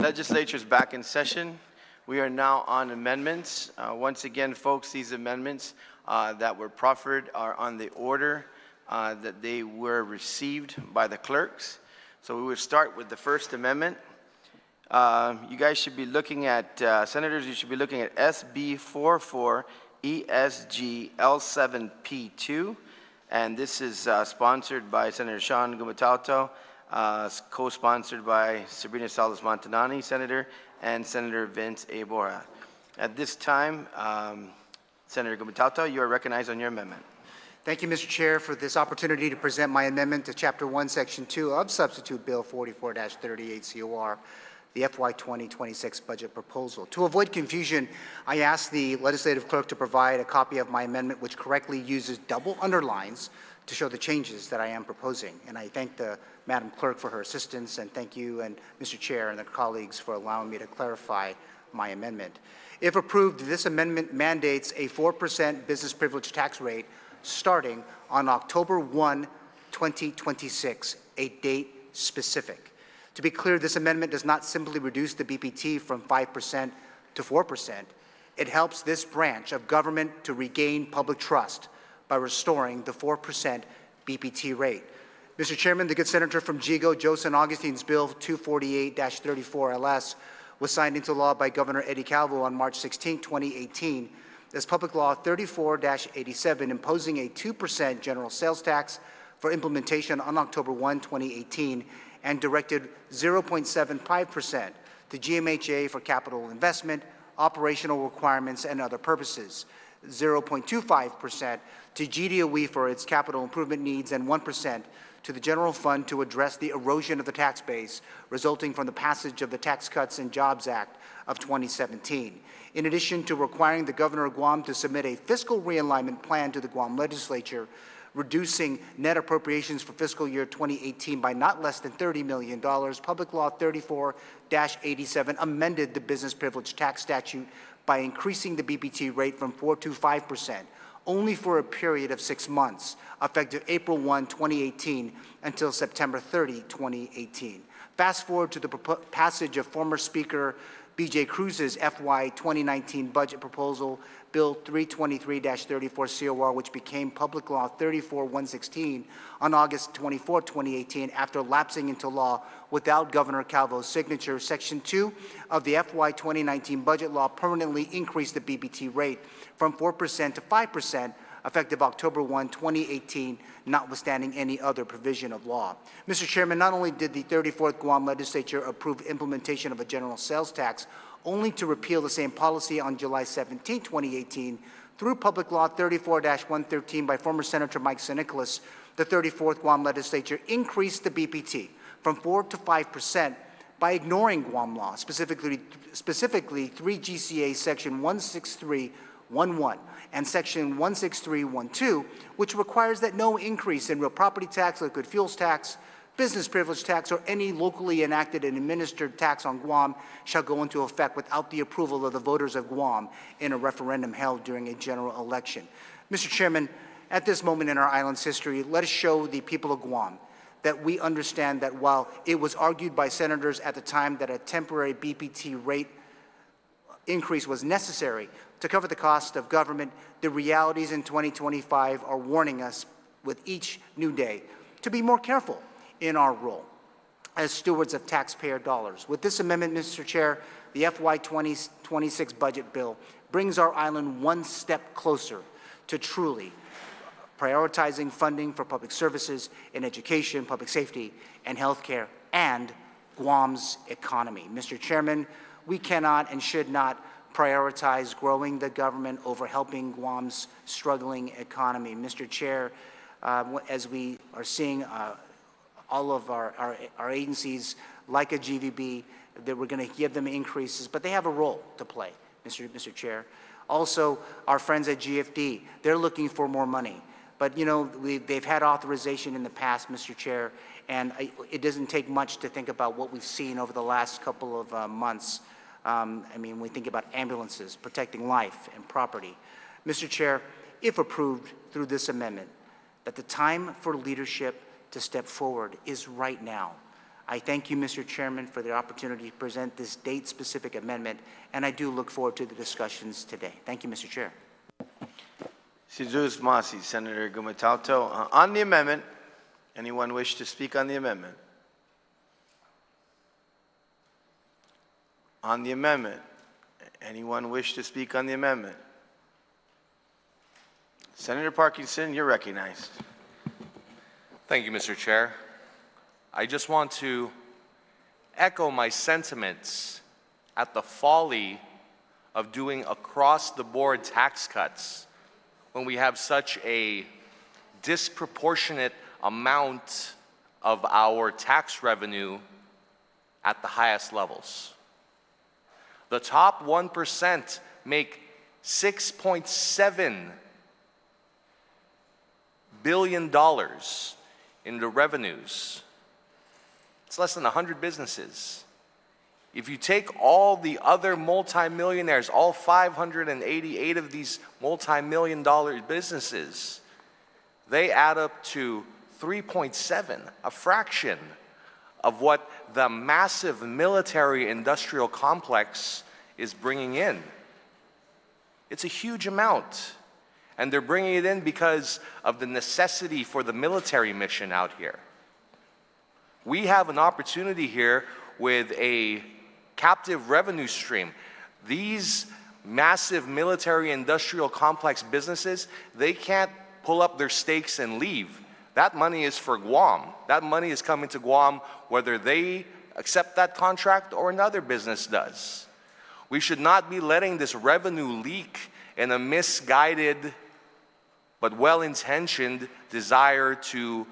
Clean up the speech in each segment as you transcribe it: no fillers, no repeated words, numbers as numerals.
Legislature is back in session. We are now on amendments. Once again, folks, these amendments that were proffered are on the order that they were received by the clerks. So we will start with the First Amendment. You guys should be looking at, Senators, you should be looking at SB 44 ESG L7 P2. And this is sponsored by Senator Sean Gumatauto, co-sponsored by Sabrina Salas-Montanani, Senator, and Senator Vince A. Borja. At this time, Senator Gumatauto, you are recognized on your amendment. Thank you, Mr. Chair, for this opportunity to present my amendment to Chapter 1, Section 2 of Substitute Bill 44-38 COR, the FY2026 budget proposal. To avoid confusion, I asked the legislative clerk to provide a copy of my amendment which correctly uses double underlines to show the changes that I am proposing. And I thank the Madam Clerk for her assistance, and thank you and Mr. Chair and the colleagues for allowing me to clarify my amendment. If approved, this amendment mandates a 4% business privilege tax rate starting on October 1, 2026, a date specific. To be clear, this amendment does not simply reduce the BPT from 5% to 4%. It helps this branch of government to regain public trust by restoring the 4% BPT rate. Mr. Chairman, the good senator from Gigo, Joe San Augustine's Bill 248-34 LS was signed into law by Governor Eddie Calvo on March 16, 2018 as Public Law 34-87, imposing a 2% general sales tax for implementation on October 1, 2018, and directed 0.75% to GMHA for capital investment, operational requirements, and other purposes, 0.25% to GDOE for its capital improvement needs, and 1% to the general fund to address the erosion of the tax base resulting from the passage of the Tax Cuts and Jobs Act of 2017. In addition to requiring the governor of Guam to submit a fiscal realignment plan to the Guam Legislature, reducing net appropriations for fiscal year 2018 by not less than $30 million, Public Law 34-87 amended the business privilege tax statute by increasing the BPT rate from 4% to 5%, only for a period of 6 months, effective April 1, 2018 until September 30, 2018. Fast forward to the passage of former Speaker B.J. Cruz's FY 2019 budget proposal, Bill 323-34 COR, which became Public Law 34-116 on August 24, 2018, after lapsing into law without Governor Calvo's signature. Section 2 of the FY 2019 budget law permanently increased the BPT rate from 4% to 5%, effective October 1, 2018, notwithstanding any other provision of law. Mr. Chairman, not only did the 34th Guam Legislature approve implementation of a general sales tax, only to repeal the same policy on July 17, 2018, through Public Law 34-113 by former Senator Mike Sinicolas, the 34th Guam Legislature increased the BPT from 4% to 5% by ignoring Guam law, specifically 3 GCA Section 163.11 and Section 163.12, which requires that no increase in real property tax, liquid fuels tax, business privilege tax, or any locally enacted and administered tax on Guam shall go into effect without the approval of the voters of Guam in a referendum held during a general election. Mr. Chairman, at this moment in our island's history, let us show the people of Guam that we understand that while it was argued by senators at the time that a temporary BPT rate increase was necessary to cover the cost of government, the realities in 2025 are warning us with each new day to be more careful in our role as stewards of taxpayer dollars. With this amendment, Mr. Chair, the FY 2026 budget bill brings our island one step closer to truly prioritizing funding for public services in education, public safety, and healthcare, and Guam's economy. Mr. Chairman, we cannot and should not prioritize growing the government over helping Guam's struggling economy. Mr. Chair, as we are seeing all of our agencies like a GVB, that we're going to give them increases, but they have a role to play, Mr. Chair. Also, our friends at GFD, they're looking for more money. But, you know, they've had authorization in the past, Mr. Chair, and it doesn't take much to think about what we've seen over the last couple of months. I mean, we think about ambulances, protecting life and property. Mr. Chair, if approved through this amendment, that the time for leadership to step forward is right now. I thank you, Mr. Chairman, for the opportunity to present this date-specific amendment, and I do look forward to the discussions today. Thank you, Mr. Chair. Si Zeus Masi, Senator Gumatauto. On the amendment, anyone wish to speak on the amendment? On the amendment, anyone wish to speak on the amendment? Senator Parkinson, you're recognized. Thank you, Mr. Chair. I just want to echo my sentiments at the folly of doing across-the-board tax cuts when we have such a disproportionate amount of our tax revenue at the highest levels. The top 1% make $6.7 billion in the revenues. It's less than 100 businesses. If you take all the other multimillionaires, all 588 of these multi-million-dollar businesses, they add up to 3.7, a fraction of what the massive military-industrial complex is bringing in. It's a huge amount. And they're bringing it in because of the necessity for the military mission out here. We have an opportunity here with a captive revenue stream. These massive military-industrial complex businesses, they can't pull up their stakes and leave. That money is for Guam. That money is coming to Guam whether they accept that contract or another business does. We should not be letting this revenue leak in a misguided but well-intentioned desire to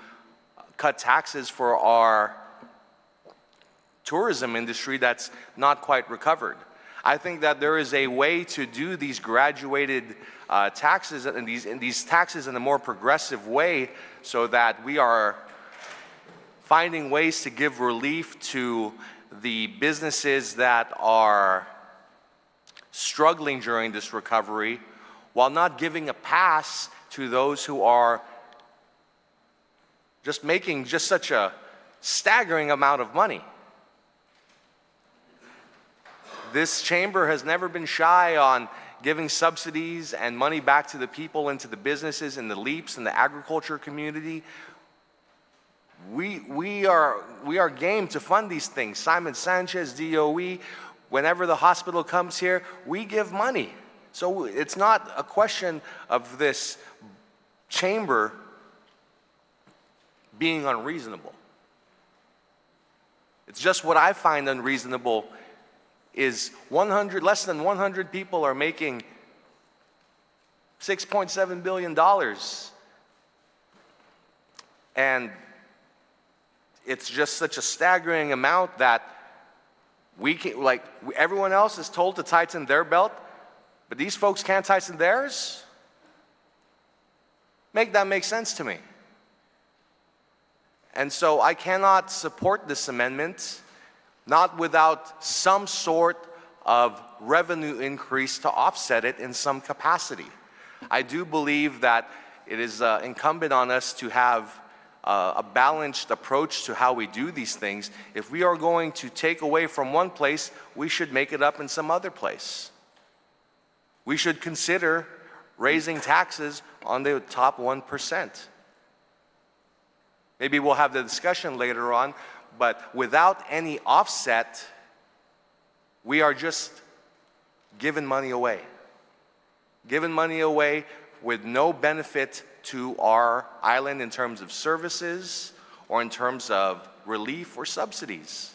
cut taxes for our tourism industry that's not quite recovered. I think that there is a way to do these graduated taxes and these taxes in a more progressive way so that we are finding ways to give relief to the businesses that are struggling during this recovery while not giving a pass to those who are just making just such a staggering amount of money. This chamber has never been shy on giving subsidies and money back to the people and to the businesses and the LEAPs and the agriculture community. We are game to fund these things. Simon Sanchez, DOE, whenever the hospital comes here, we give money. So it's not a question of this chamber being unreasonable. It's just what I find unreasonable is less than 100 people are making $6.7 billion. And it's just such a staggering amount that everyone else is told to tighten their belt, but these folks can't tighten theirs? Make that make sense to me. And so I cannot support this amendment, not without some sort of revenue increase to offset it in some capacity. I do believe that it is incumbent on us to have a balanced approach to how we do these things. If we are going to take away from one place, we should make it up in some other place. We should consider raising taxes on the top 1%. Maybe we'll have the discussion later on, but without any offset, we are just giving money away. Giving money away with no benefit to our island in terms of services or in terms of relief or subsidies.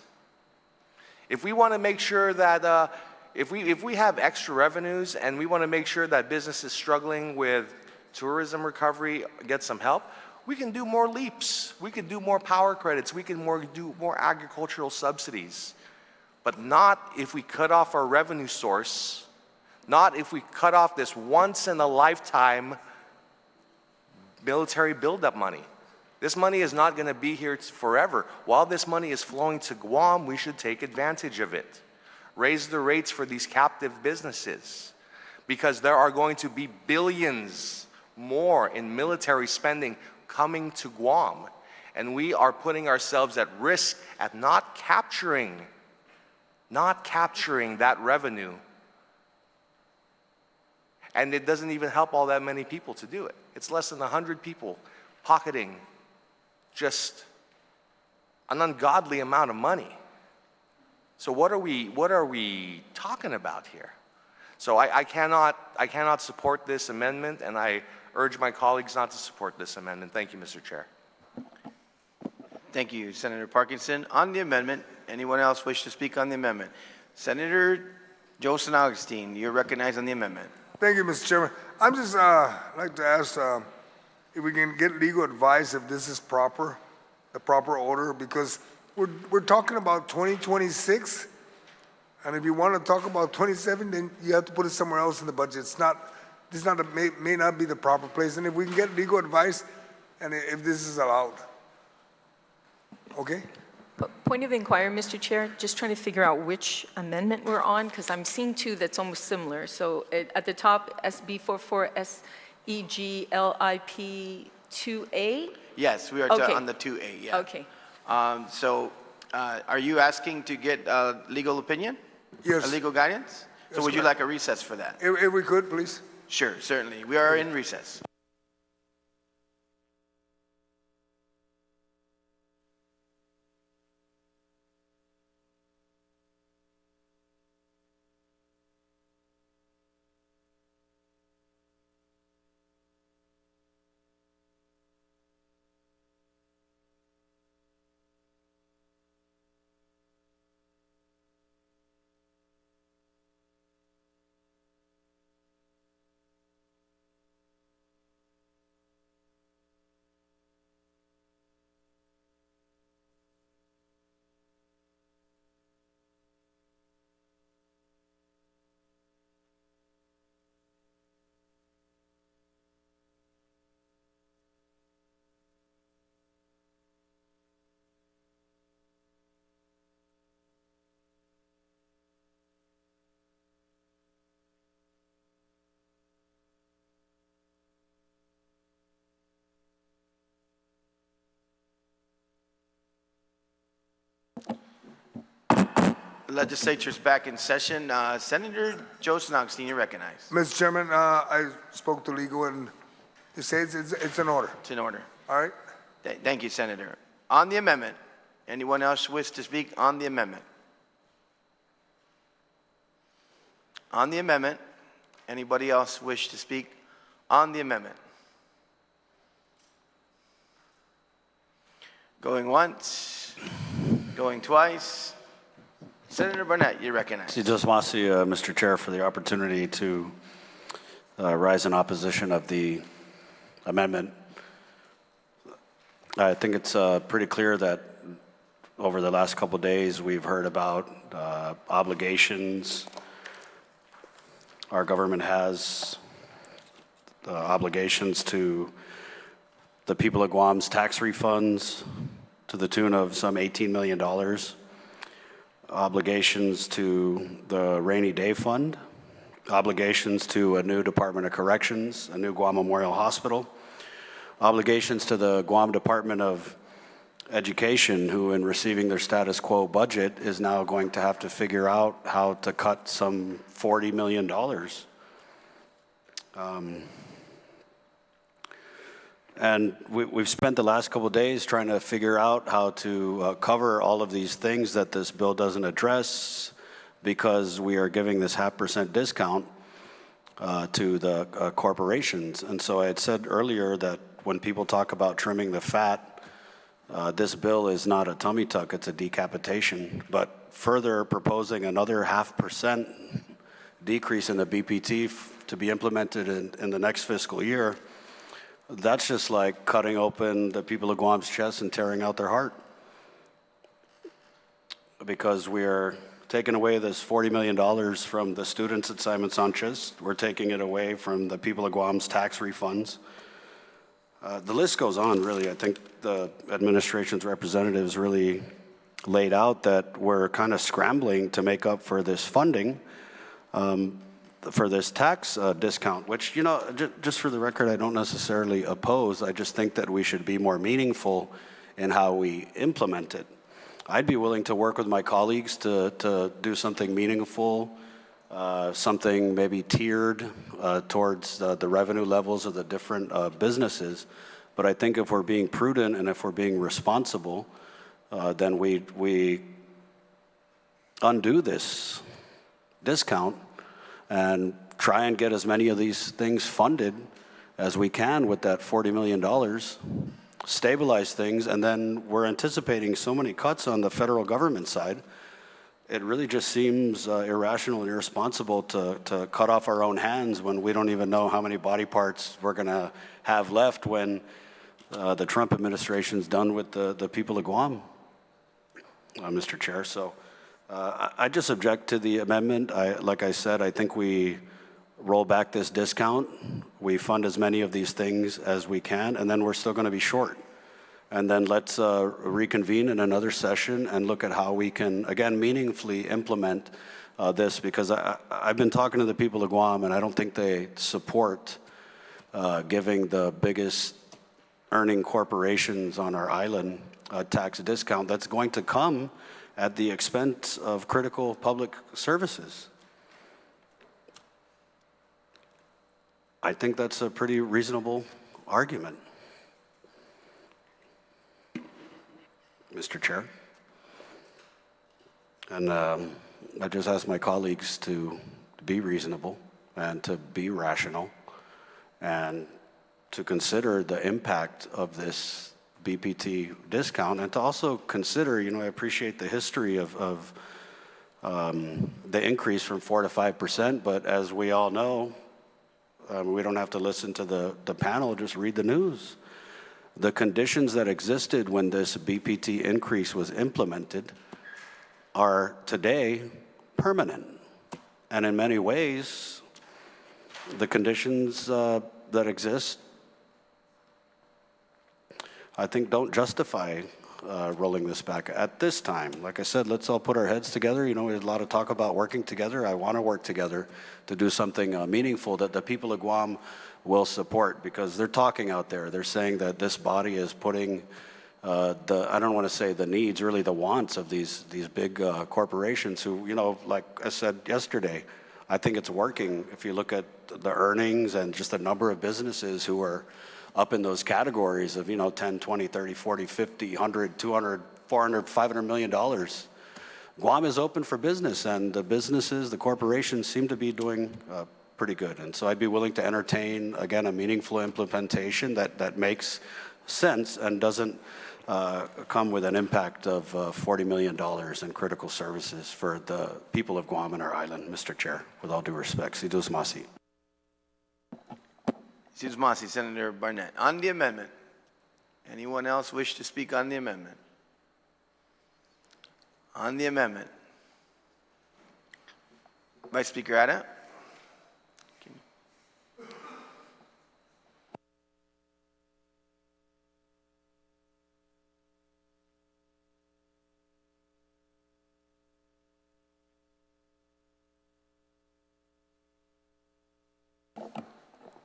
If we want to make sure that if we have extra revenues and we want to make sure that businesses struggling with tourism recovery get some help, we can do more LEAPs, we can do more power credits, we can do more agricultural subsidies, but not if we cut off our revenue source, not if we cut off this once-in-a-lifetime military buildup money. This money is not going to be here forever. While this money is flowing to Guam, we should take advantage of it. Raise the rates for these captive businesses, because there are going to be billions more in military spending coming to Guam. And we are putting ourselves at risk at not capturing that revenue. And it doesn't even help all that many people to do it. It's less than 100 people pocketing just an ungodly amount of money. So what are we talking about here? So I cannot support this amendment, and I urge my colleagues not to support this amendment. Thank you, Mr. Chair. Thank you, Senator Parkinson. On the amendment, anyone else wish to speak on the amendment? Senator Joseph Augustine, you're recognized on the amendment. Thank you, Mr. Chairman. I'm just like to ask if we can get legal advice if this is proper, the proper order, because we're talking about 2026, and if you want to talk about 27, then you have to put it somewhere else in the budget. May not be the proper place, and if we can get legal advice, and if this is allowed. Okay? Point of inquiry, Mr. Chair, just trying to figure out which amendment we're on, because I'm seeing two that's almost similar. So at the top, SB 44SEGLIP 2A? Yes, we are Okay. on the 2A, yeah. Okay. Are you asking to get a legal opinion? Yes. A legal guidance? So Yes, would you correct. like a recess for that? If we could, please. Sure, certainly. We are in recess. The legislature's back in session. Senator Joseph Augustine, you're recognized. Mr. Chairman, I spoke to legal, and it says it's in order. It's in order. All right? Thank you, Senator. On the amendment, anyone else wish to speak on the amendment? On the amendment, anybody else wish to speak on the amendment? Going once, going twice. Senator Barnett, you're recognized. Just want to see Mr. Chair for the opportunity to rise in opposition of the amendment. I think it's pretty clear that over the last couple of days we've heard about obligations. Our government has obligations to the people of Guam's tax refunds to the tune of some $18 million. Obligations to the rainy day fund, obligations to a new Department of Corrections, a new Guam Memorial Hospital, obligations to the Guam Department of Education, who in receiving their status quo budget is now going to have to figure out how to cut some $40 million. And we've spent the last couple of days trying to figure out how to cover all of these things that this bill doesn't address, because we are giving this 0.5% discount to the corporations. And so I had said earlier that when people talk about trimming the fat, this bill is not a tummy tuck, it's a decapitation. But further proposing another 0.5% decrease in the BPT to be implemented in the next fiscal year, that's just like cutting open the people of Guam's chest and tearing out their heart. Because we're taking away this $40 million from the students at Simon Sanchez. We're taking it away from the people of Guam's tax refunds. The list goes on, really. I think the administration's representatives really laid out that we're kind of scrambling to make up for this funding, for this tax discount, which, you know, just for the record, I don't necessarily oppose. I just think that we should be more meaningful in how we implement it. I'd be willing to work with my colleagues to do something meaningful, something maybe tiered towards the revenue levels of the different businesses. But I think if we're being prudent and if we're being responsible, then we undo this discount and try and get as many of these things funded as we can with that $40 million, stabilize things, and then we're anticipating so many cuts on the federal government side. It really just seems irrational and irresponsible to cut off our own hands when we don't even know how many body parts we're going to have left when the Trump administration's done with the people of Guam, Mr. Chair. So I just object to the amendment. Like I said, I think we roll back this discount, we fund as many of these things as we can, and then we're still going to be short. And then let's reconvene in another session and look at how we can, again, meaningfully implement this, because I've been talking to the people of Guam, and I don't think they support giving the biggest earning corporations on our island a tax discount that's going to come at the expense of critical public services. I think that's a pretty reasonable argument, Mr. Chair. And I just ask my colleagues to be reasonable and to be rational and to consider the impact of this BPT discount, and to also consider, I appreciate the history of the increase from 4% to 5%, but as we all know, we don't have to listen to the panel, just read the news. The conditions that existed when this BPT increase was implemented are today permanent. And in many ways, the conditions that exist, I think, don't justify rolling this back at this time. Like I said, let's all put our heads together. There's a lot of talk about working together. I want to work together to do something meaningful that the people of Guam will support, because they're talking out there. They're saying that this body is putting I don't want to say the needs, really the wants of these big corporations who, like I said yesterday, I think it's working. If you look at the earnings and just the number of businesses who are up in those categories of, 10, 20, 30, 40, 50, 100, 200, 400, $500 million. Guam is open for business, and the businesses, the corporations seem to be doing pretty good. And so I'd be willing to entertain, again, a meaningful implementation that makes sense and doesn't come with an impact of $40 million in critical services for the people of Guam and our island, Mr. Chair, with all due respect. Sidus Masi. Sidus Masi, Senator Barnett. On the amendment, anyone else wish to speak on the amendment? On the amendment. Vice Speaker Ada.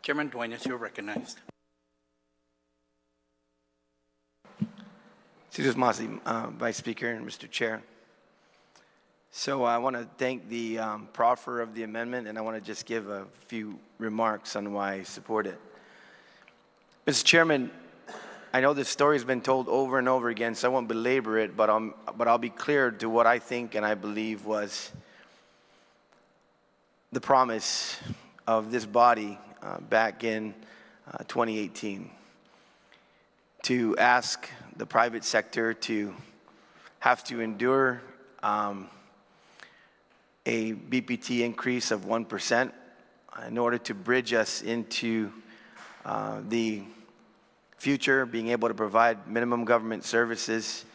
Chairman Duenas, you're recognized. Sidus Masi, Vice Speaker and Mr. Chair. So I want to thank the proffer of the amendment, and I want to just give a few remarks on why I support it. Mr. Chairman, I know this story has been told over and over again, so I won't belabor it, but I'll be clear to what I think and I believe was the promise of this body back in 2018 to ask the private sector to have to endure a BPT increase of 1% in order to bridge us into the future, being able to provide minimum government services.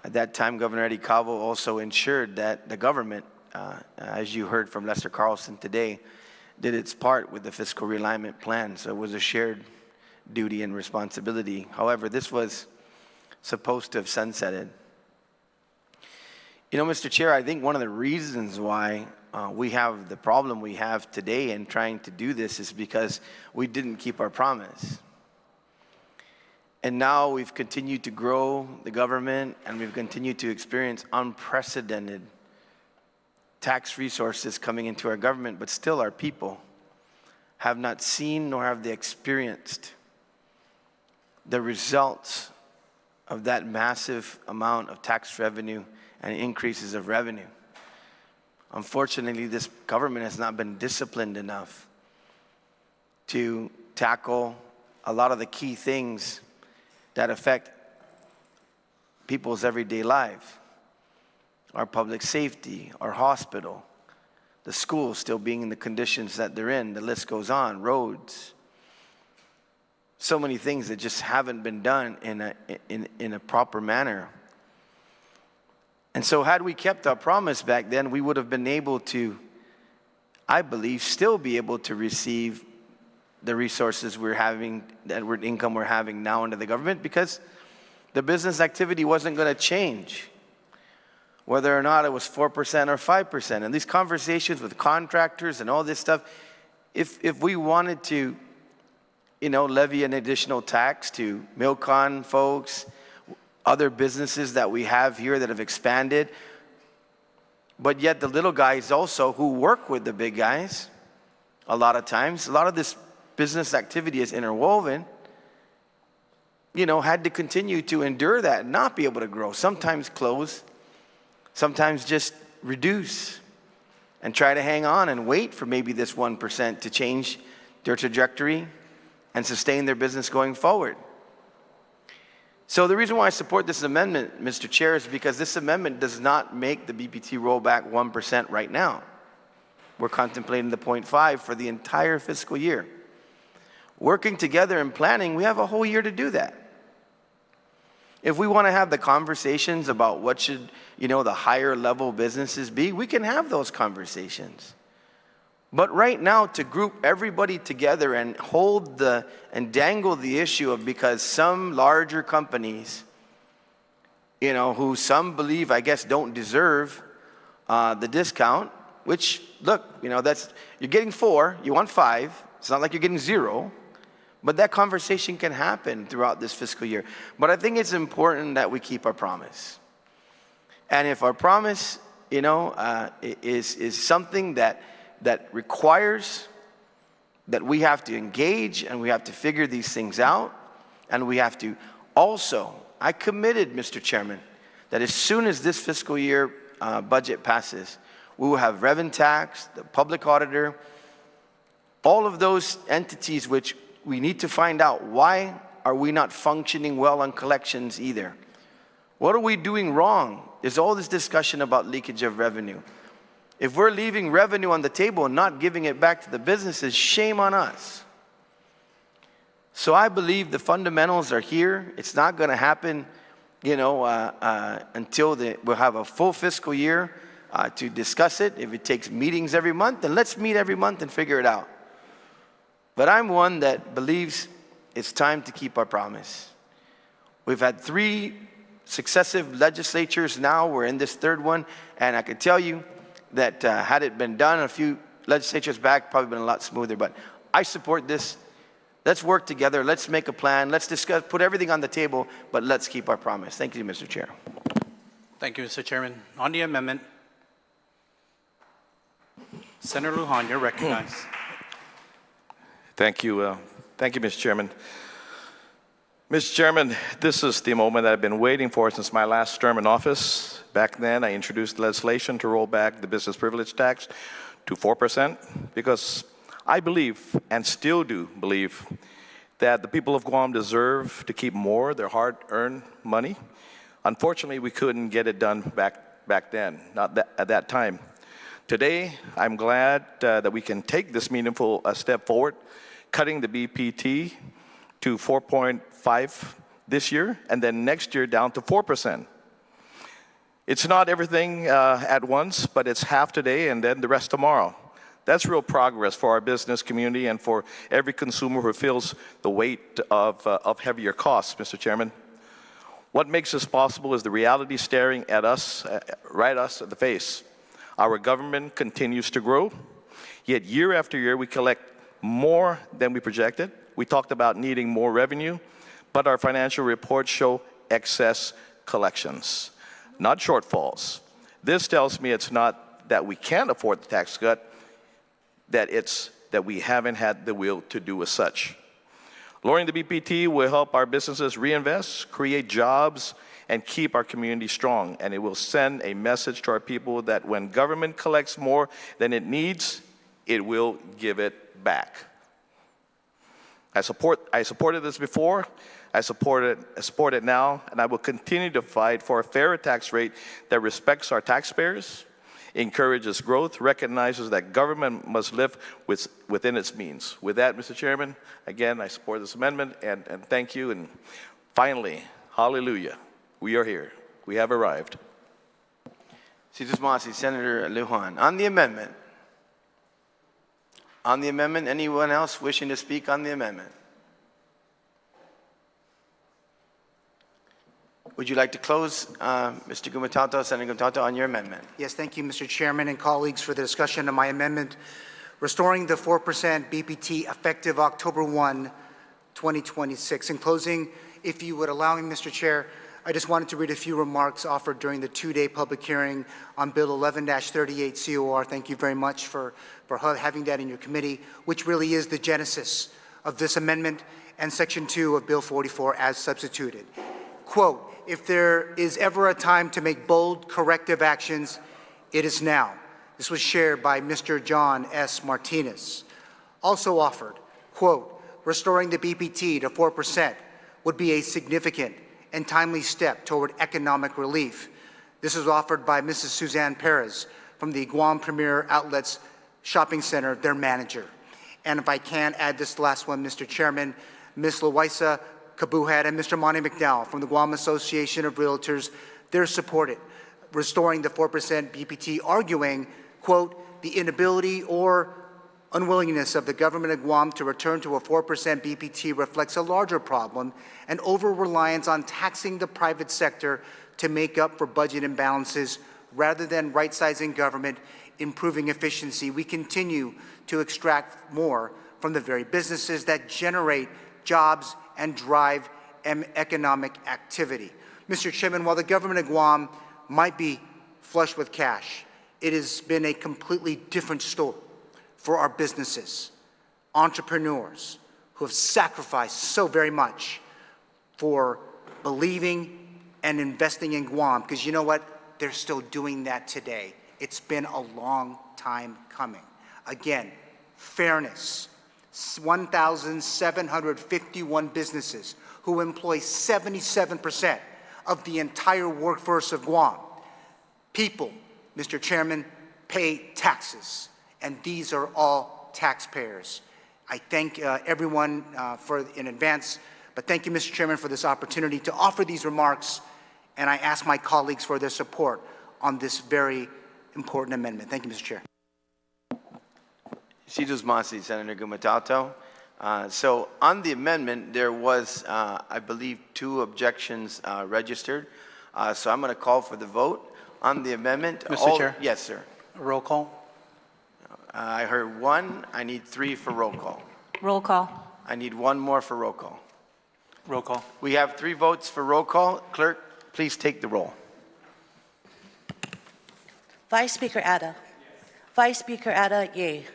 At that time, Governor Eddie Cavo also ensured that the government, as you heard from Lester Carlson today, did its part with the fiscal realignment plan. So it was a shared duty and responsibility. However, this was supposed to have sunsetted. Mr. Chair, I think one of the reasons why we have the problem we have today in trying to do this is because we didn't keep our promise. And now we've continued to grow the government, and we've continued to experience unprecedented tax resources coming into our government, but still our people have not seen nor have they experienced the results of that massive amount of tax revenue and increases of revenue. Unfortunately, this government has not been disciplined enough to tackle a lot of the key things that affect people's everyday life. Our public safety, our hospital, the schools still being in the conditions that they're in, the list goes on, roads. So many things that just haven't been done in a proper manner. And so had we kept our promise back then, we would have been able to, I believe, still be able to receive the resources we're having, that income we're having now under the government, because the business activity wasn't going to change, whether or not it was 4% or 5%. And these conversations with contractors and all this stuff, if we wanted to, levy an additional tax to Milcon folks, other businesses that we have here that have expanded, but yet the little guys also who work with the big guys, a lot of times, a lot of this business activity is interwoven, had to continue to endure that and not be able to grow. Sometimes close, sometimes just reduce and try to hang on and wait for maybe this 1% to change their trajectory and sustain their business going forward. So the reason why I support this amendment, Mr. Chair, is because this amendment does not make the BPT rollback 1% right now. We're contemplating the 0.5 for the entire fiscal year. Working together and planning, we have a whole year to do that. If we want to have the conversations about what should, the higher level businesses be, we can have those conversations. But right now, to group everybody together and and dangle the issue of, because some larger companies, who some believe, I guess, don't deserve the discount, which, look, you're getting 4, you want 5. It's not like you're getting 0. But that conversation can happen throughout this fiscal year. But I think it's important that we keep our promise. And if our promise, is something that requires that we have to engage and we have to figure these things out, and we have to also, I committed, Mr. Chairman, that as soon as this fiscal year budget passes, we will have revenue tax, the public auditor, all of those entities which we need to find out, why are we not functioning well on collections either? What are we doing wrong? There's all this discussion about leakage of revenue. If we're leaving revenue on the table and not giving it back to the businesses, shame on us. So I believe the fundamentals are here. It's not going to happen, until we'll have a full fiscal year to discuss it. If it takes meetings every month, then let's meet every month and figure it out. But I'm one that believes it's time to keep our promise. We've had 3 successive legislatures now. We're in this 3rd one. And I can tell you that had it been done a few legislatures back, probably been a lot smoother. But I support this. Let's work together. Let's make a plan. Let's discuss, put everything on the table, but let's keep our promise. Thank you, Mr. Chair. Thank you, Mr. Chairman. On the amendment, Senator Guåhan, you're recognized. Thank you. Thank you, Mr. Chairman. Mr. Chairman, this is the moment that I've been waiting for since my last term in office. Back then, I introduced legislation to roll back the business privilege tax to 4% because I believe, and still do believe, that the people of Guam deserve to keep more of their hard-earned money. Unfortunately, we couldn't get it done back then, at that time. Today, I'm glad that we can take this meaningful step forward, cutting the BPT to 4.5 this year, and then next year down to 4%. It's not everything at once, but it's half today and then the rest tomorrow. That's real progress for our business community and for every consumer who feels the weight of heavier costs, Mr. Chairman. What makes this possible is the reality staring at us, right us in the face. Our government continues to grow, yet year after year we collect more than we projected. We talked about needing more revenue, but our financial reports show excess collections, not shortfalls. This tells me it's not that we can't afford the tax cut, that it's that we haven't had the will to do as such. Lowering the BPT will help our businesses reinvest, create jobs, and keep our community strong. And it will send a message to our people that when government collects more than it needs, it will give it back. I supported this before, I support it now, and I will continue to fight for a fairer tax rate that respects our taxpayers, encourages growth, recognizes that government must live within its means. With that, Mr. Chairman, again, I support this amendment, and thank you. And finally, hallelujah, we are here. We have arrived. Senator Guåhan. On the amendment. On the amendment, anyone else wishing to speak on the amendment? Would you like to close, Mr. Gumatauto, Senator Gumatauto, on your amendment? Yes, thank you, Mr. Chairman and colleagues, for the discussion of my amendment, restoring the 4% BPT effective October 1, 2026. In closing, if you would allow me, Mr. Chair, I just wanted to read a few remarks offered during the two-day public hearing on Bill 11-38 COR. Thank you very much for having that in your committee, which really is the genesis of this amendment and Section 2 of Bill 44 as substituted. Quote, "If there is ever a time to make bold corrective actions, it is now." This was shared by Mr. John S. Martinez. Also offered, quote, "Restoring the BPT to 4% would be a significant and timely step toward economic relief." This was offered by Mrs. Suzanne Perez from the Guam Premier Outlets Shopping Center, their manager. And if I can add this last one, Mr. Chairman, Ms. Loaisa Kabuhat and Mr. Monty McDowell from the Guam Association of Realtors, they're supported restoring the 4% BPT, arguing, quote, "The inability or unwillingness of the government of Guam to return to a 4% BPT reflects a larger problem, an over-reliance on taxing the private sector to make up for budget imbalances rather than right-sizing government, improving efficiency. We continue to extract more from the very businesses that generate jobs and drive economic activity." Mr. Chairman, while the government of Guam might be flush with cash, it has been a completely different story for our businesses, entrepreneurs who have sacrificed so very much for believing and investing in Guam, because you know what? They're still doing that today. It's been a long time coming. Again, fairness. 1,751 businesses who employ 77% of the entire workforce of Guam. People, Mr. Chairman, pay taxes, and these are all taxpayers. I thank everyone in advance, but thank you, Mr. Chairman, for this opportunity to offer these remarks, and I ask my colleagues for their support on this very important amendment. Thank you, Mr. Chair. Senator Gumatauto. So on the amendment, there was, I believe, 2 objections registered. So I'm going to call for the vote on the amendment. Mr. Chair? Yes, sir. Roll call. I heard 1. I need 3 for roll call. Roll call. I need 1 more for roll call. Roll call. We have 3 votes for roll call. Clerk, please take the roll. Vice Speaker Ada. Vice Speaker Ada, yea.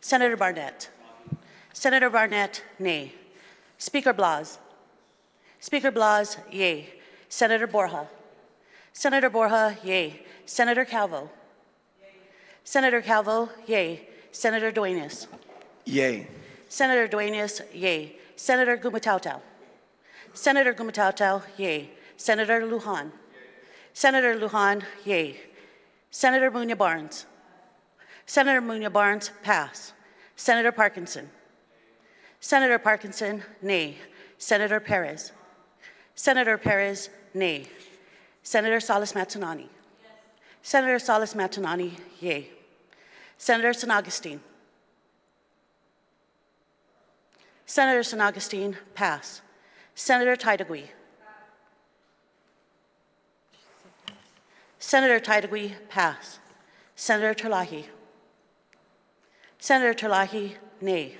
Senator Barnett. Senator Barnett, nay. Speaker Blas. Speaker Blas, yea. Senator Borja. Senator Borja, yea. Senator Calvo. Senator Calvo, yea. Senator Duenas. Yay. Senator Duenas, yea. Senator Gumatauto. Senator Gumatauto, yea. Senator Guåhan. Senator Guåhan, yea. Senator Muñoz Barnes. Senator Muñoz Barnes, pass. Senator Parkinson. Senator Parkinson, nay. Senator Perez. Senator Perez, nay. Senator Salas Matunani. Senator Salas Matunani, yea. Senator San Agustin. Senator San Agustin, pass. Senator Taitagui. Senator Taitagui, pass. Senator Terlahi. Senator Terlahi, nay.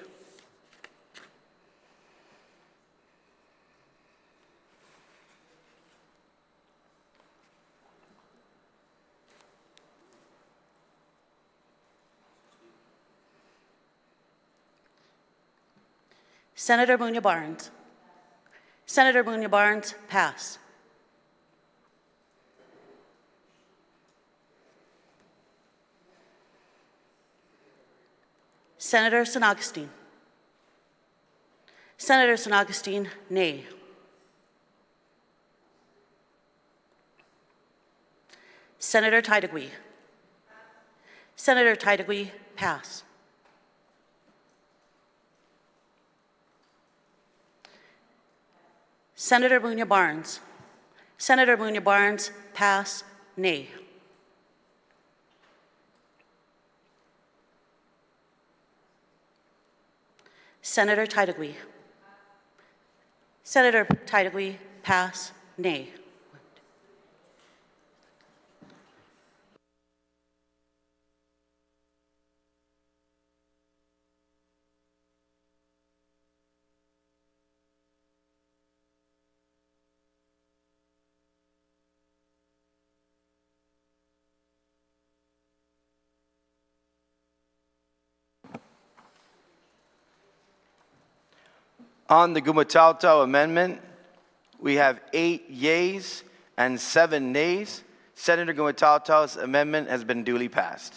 Senator Munya Barnes. Senator Munya Barnes, pass. Senator San Augustine. Senator San Augustine, nay. Senator Titagui. Senator Titagui, pass. Senator Munya Barnes. Senator Munya Barnes, pass, nay. Senator Titagui. Senator Titagui, pass, nay. On the Gumatautau amendment, we have 8 yeas and 7 nays. Senator Gumatautau's amendment has been duly passed.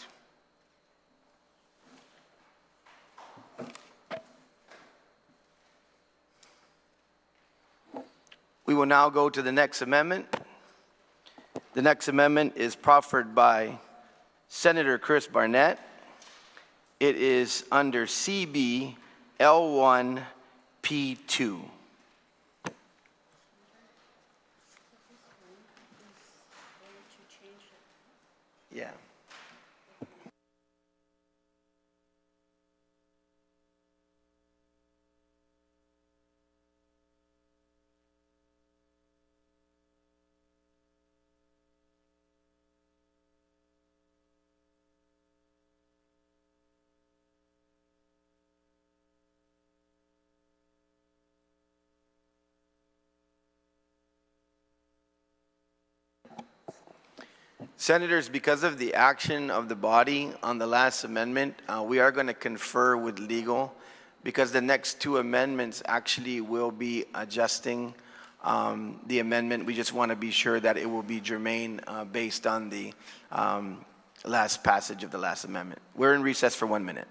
We will now go to the next amendment. The next amendment is proffered by Senator Chris Barnett. It is under CB L1 P2. Yeah. Senators, because of the action of the body on the last amendment, we are going to confer with legal because the next 2 amendments actually will be adjusting the amendment. We just want to be sure that it will be germane based on the last passage of the last amendment. We're in recess for 1 minute.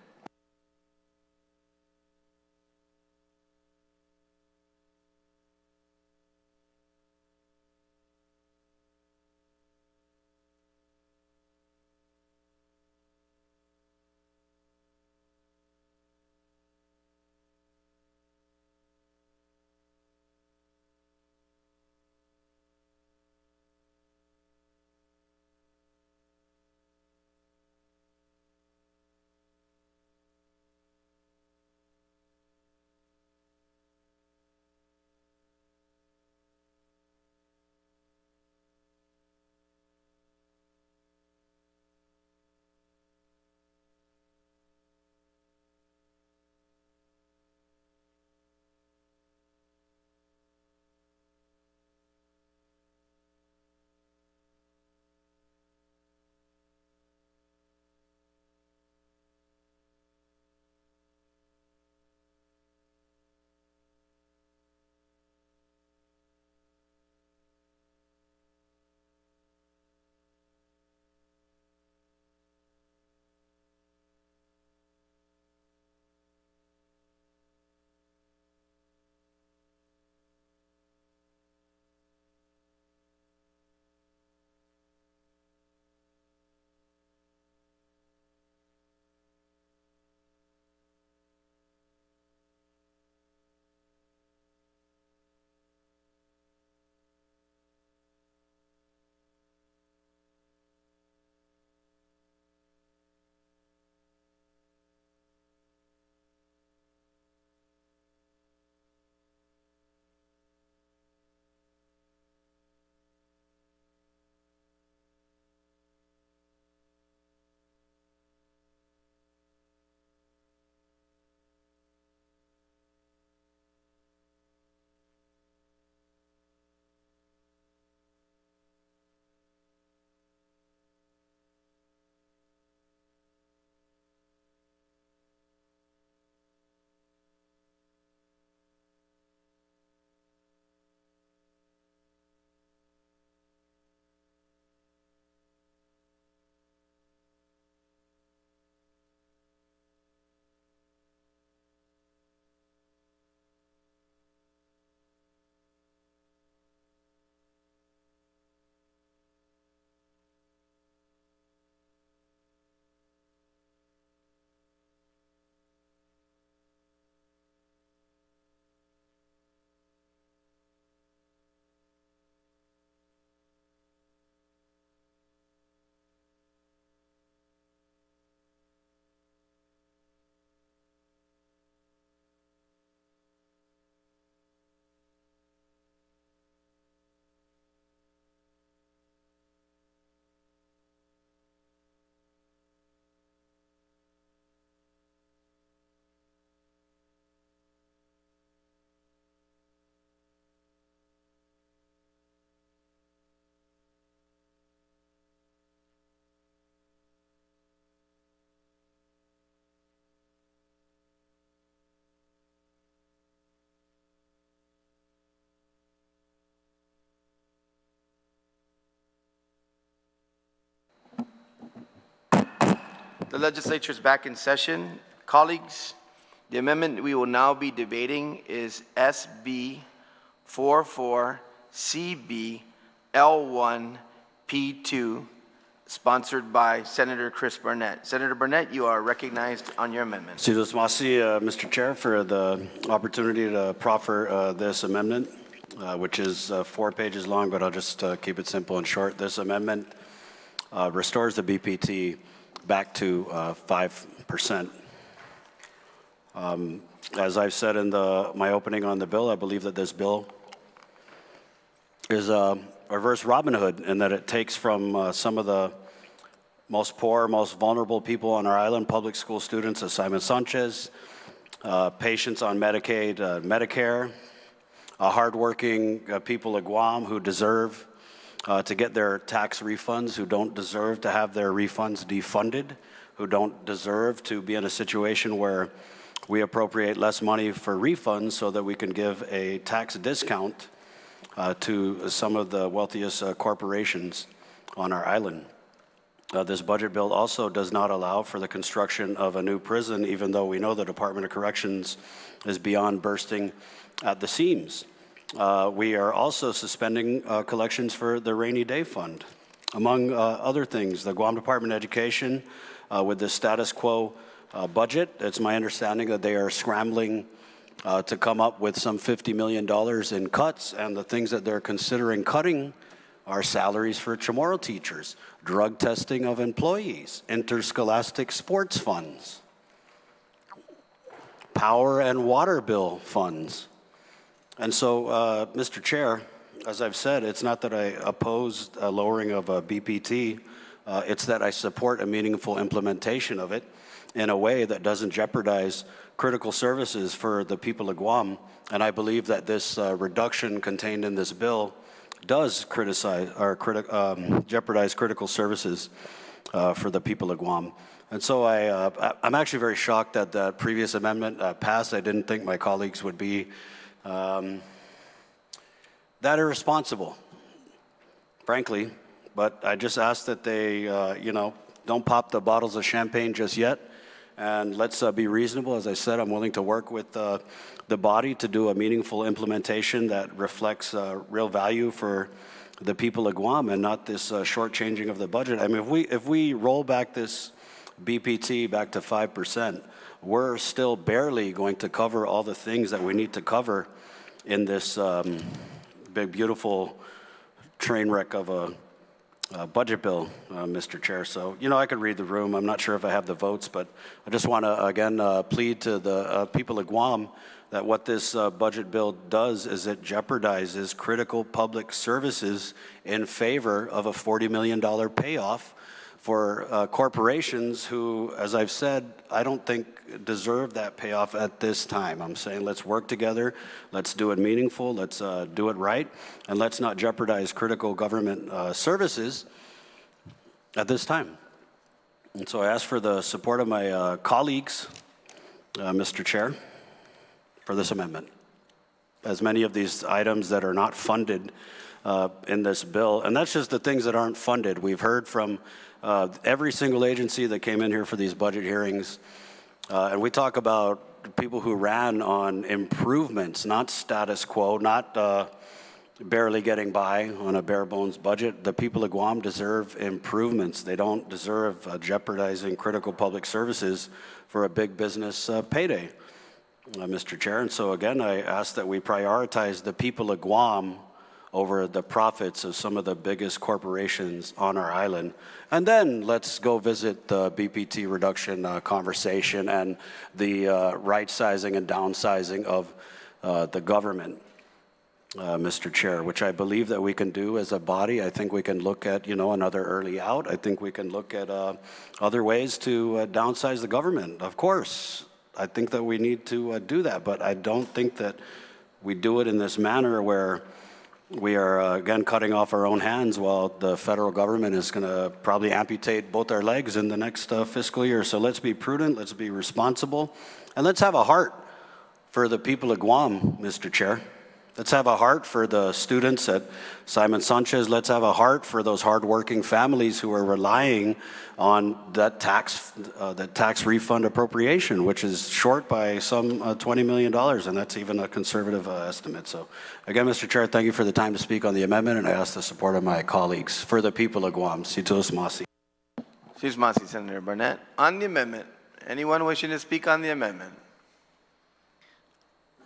The legislature is back in session. Colleagues, the amendment we will now be debating is SB 44CB L1 P2, sponsored by Senator Chris Burnett. Senator Burnett, you are recognized on your amendment. Sidos Masi, Mr. Chair, for the opportunity to proffer this amendment, which is 4 pages long, but I'll just keep it simple and short. This amendment restores the BPT back to 5%. As I've said in my opening on the bill, I believe that this bill is a reverse Robin Hood in that it takes from some of the most poor, most vulnerable people on our island, public school students, as Simon Sanchez, patients on Medicaid, Medicare, hardworking people of Guam who deserve to get their tax refunds, who don't deserve to have their refunds defunded, who don't deserve to be in a situation where we appropriate less money for refunds so that we can give a tax discount to some of the wealthiest corporations on our island. This budget bill also does not allow for the construction of a new prison, even though we know the Department of Corrections is beyond bursting at the seams. We are also suspending collections for the rainy day fund. Among other things, the Guam Department of Education, with the status quo budget, it's my understanding that they are scrambling to come up with some $50 million in cuts, and the things that they're considering cutting are salaries for Chamorro teachers, drug testing of employees, interscholastic sports funds, power and water bill funds. And so, Mr. Chair, as I've said, it's not that I oppose a lowering of a BPT, it's that I support a meaningful implementation of it in a way that doesn't jeopardize critical services for the people of Guam. And I believe that this reduction contained in this bill does jeopardize critical services for the people of Guam. And so I'm actually very shocked that the previous amendment passed. I didn't think my colleagues would be that irresponsible, frankly. But I just ask that they, don't pop the bottles of champagne just yet. And let's be reasonable. As I said, I'm willing to work with the body to do a meaningful implementation that reflects real value for the people of Guam and not this shortchanging of the budget. I mean, if we roll back this BPT back to 5%, we're still barely going to cover all the things that we need to cover in this big, beautiful train wreck of a budget bill, Mr. Chair. So, I could read the room. I'm not sure if I have the votes, but I just want to, again, plead to the people of Guam that what this budget bill does is it jeopardizes critical public services in favor of a $40 million payoff for corporations who, as I've said, I don't think deserve that payoff at this time. I'm saying let's work together, let's do it meaningful, let's do it right, and let's not jeopardize critical government services at this time. And so I ask for the support of my colleagues, Mr. Chair, for this amendment. As many of these items that are not funded in this bill, and that's just the things that aren't funded. We've heard from every single agency that came in here for these budget hearings, and we talk about people who ran on improvements, not status quo, not barely getting by on a bare bones budget. The people of Guam deserve improvements. They don't deserve jeopardizing critical public services for a big business payday, Mr. Chair. And so again, I ask that we prioritize the people of Guam over the profits of some of the biggest corporations on our island. And then let's go visit the BPT reduction conversation and the right sizing and downsizing of the government, Mr. Chair, which I believe that we can do as a body. I think we can look at, another early out. I think we can look at other ways to downsize the government. Of course, I think that we need to do that, but I don't think that we do it in this manner where we are, again, cutting off our own hands while the federal government is going to probably amputate both our legs in the next fiscal year. So let's be prudent, let's be responsible, and let's have a heart for the people of Guam, Mr. Chair. Let's have a heart for the students at Simon Sanchez. Let's have a heart for those hardworking families who are relying on that tax refund appropriation, which is short by some $20 million, and that's even a conservative estimate. So again, Mr. Chair, thank you for the time to speak on the amendment, and I ask the support of my colleagues for the people of Guam. Situs Masi. Situs Masi, Senator Barnett. On the amendment, anyone wishing to speak on the amendment?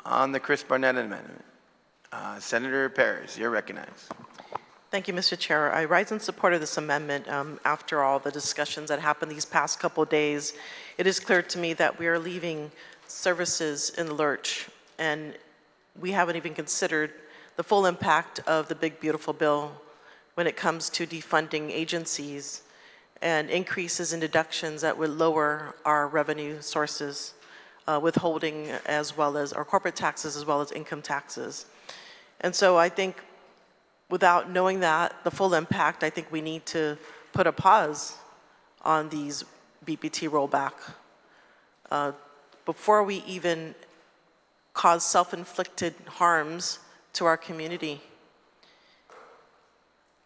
On the Chris Barnett amendment. Senator Perez, you're recognized. Thank you, Mr. Chair. I rise in support of this amendment. After all the discussions that happened these past couple of days, it is clear to me that we are leaving services in the lurch, and we haven't even considered the full impact of the big, beautiful bill when it comes to defunding agencies and increases in deductions that would lower our revenue sources, withholding as well as our corporate taxes as well as income taxes. And so I think without knowing that, the full impact, I think we need to put a pause on these BPT rollback before we even cause self-inflicted harms to our community.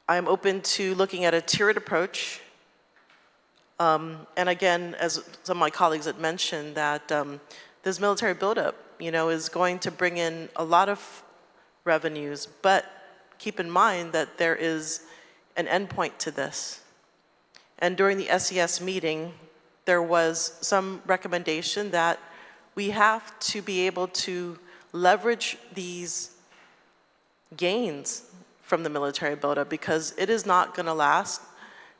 I am open to looking at a tiered approach. And again, as some of my colleagues had mentioned, that this military buildup, is going to bring in a lot of revenues, but keep in mind that there is an endpoint to this. And during the SES meeting, there was some recommendation that we have to be able to leverage these gains from the military buildup because it is not going to last.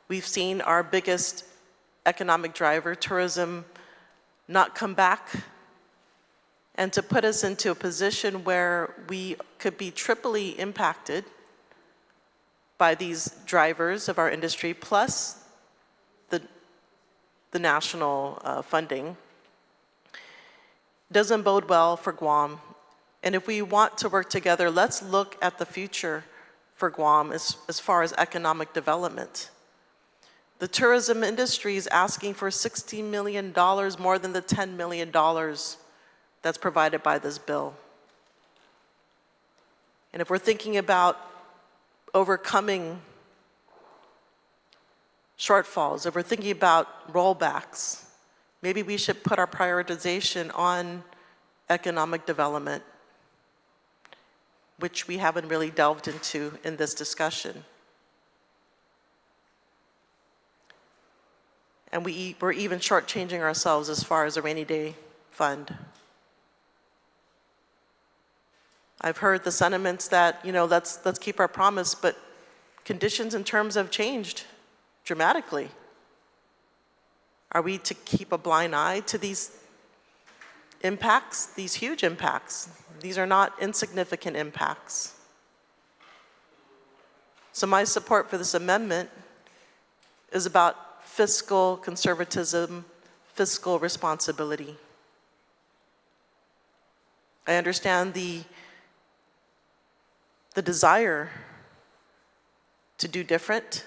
We've seen our biggest economic driver, tourism, not come back, and to put us into a position where we could be triply impacted by these drivers of our industry, plus the national funding, doesn't bode well for Guam. And if we want to work together, let's look at the future for Guam as far as economic development. The tourism industry is asking for $60 million more than the $10 million that's provided by this bill. And if we're thinking about overcoming shortfalls, if we're thinking about rollbacks, maybe we should put our prioritization on economic development, which we haven't really delved into in this discussion. And we're even shortchanging ourselves as far as a rainy day fund. I've heard the sentiments that, let's keep our promise, but conditions in terms have changed dramatically. Are we to keep a blind eye to these impacts, these huge impacts? These are not insignificant impacts. So my support for this amendment is about fiscal conservatism, fiscal responsibility. I understand the desire to do different,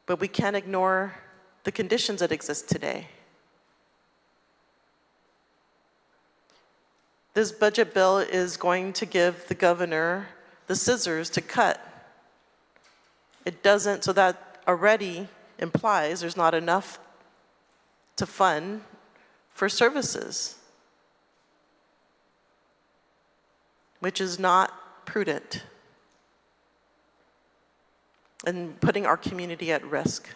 but we can't ignore the conditions that exist today. This budget bill is going to give the governor the scissors to cut. It doesn't, so that already implies there's not enough to fund for services, which is not prudent and putting our community at risk.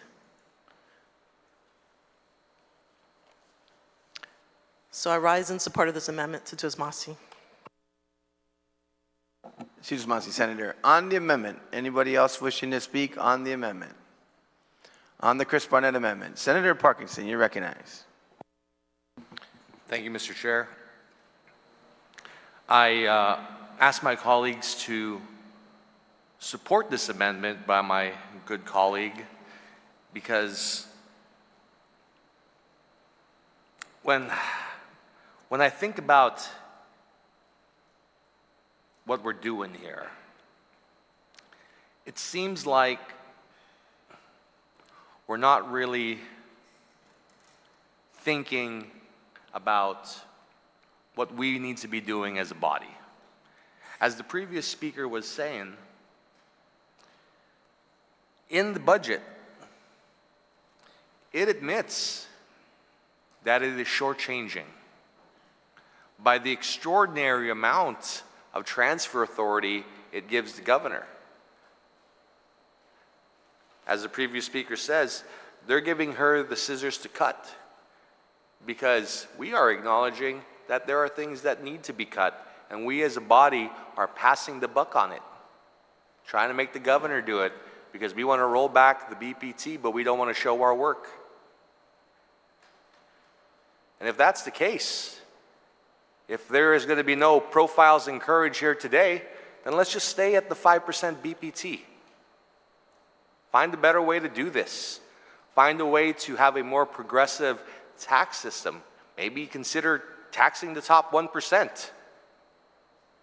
So I rise in support of this amendment to Masi. Masi, Senator. On the amendment, anybody else wishing to speak on the amendment? On the Chris Barnett amendment, Senator Parkinson, you're recognized. Thank you, Mr. Chair. I ask my colleagues to support this amendment by my good colleague because when I think about what we're doing here, it seems like we're not really thinking about what we need to be doing as a body. As the previous speaker was saying, in the budget, it admits that it is shortchanging by the extraordinary amount of transfer authority it gives the governor. As the previous speaker says, they're giving her the scissors to cut because we are acknowledging that there are things that need to be cut, and we as a body are passing the buck on it, trying to make the governor do it because we want to roll back the BPT, but we don't want to show our work. And if that's the case, if there is going to be no profiles in courage here today, then let's just stay at the 5% BPT. Find a better way to do this. Find a way to have a more progressive tax system. Maybe consider taxing the top 1%.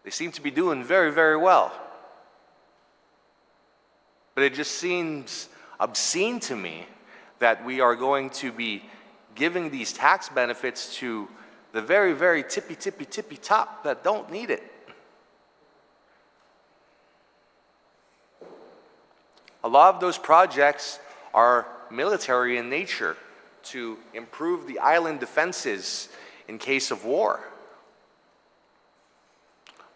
They seem to be doing very, very well. But it just seems obscene to me that we are going to be giving these tax benefits to the very, very tippy top that don't need it. A lot of those projects are military in nature to improve the island defenses in case of war.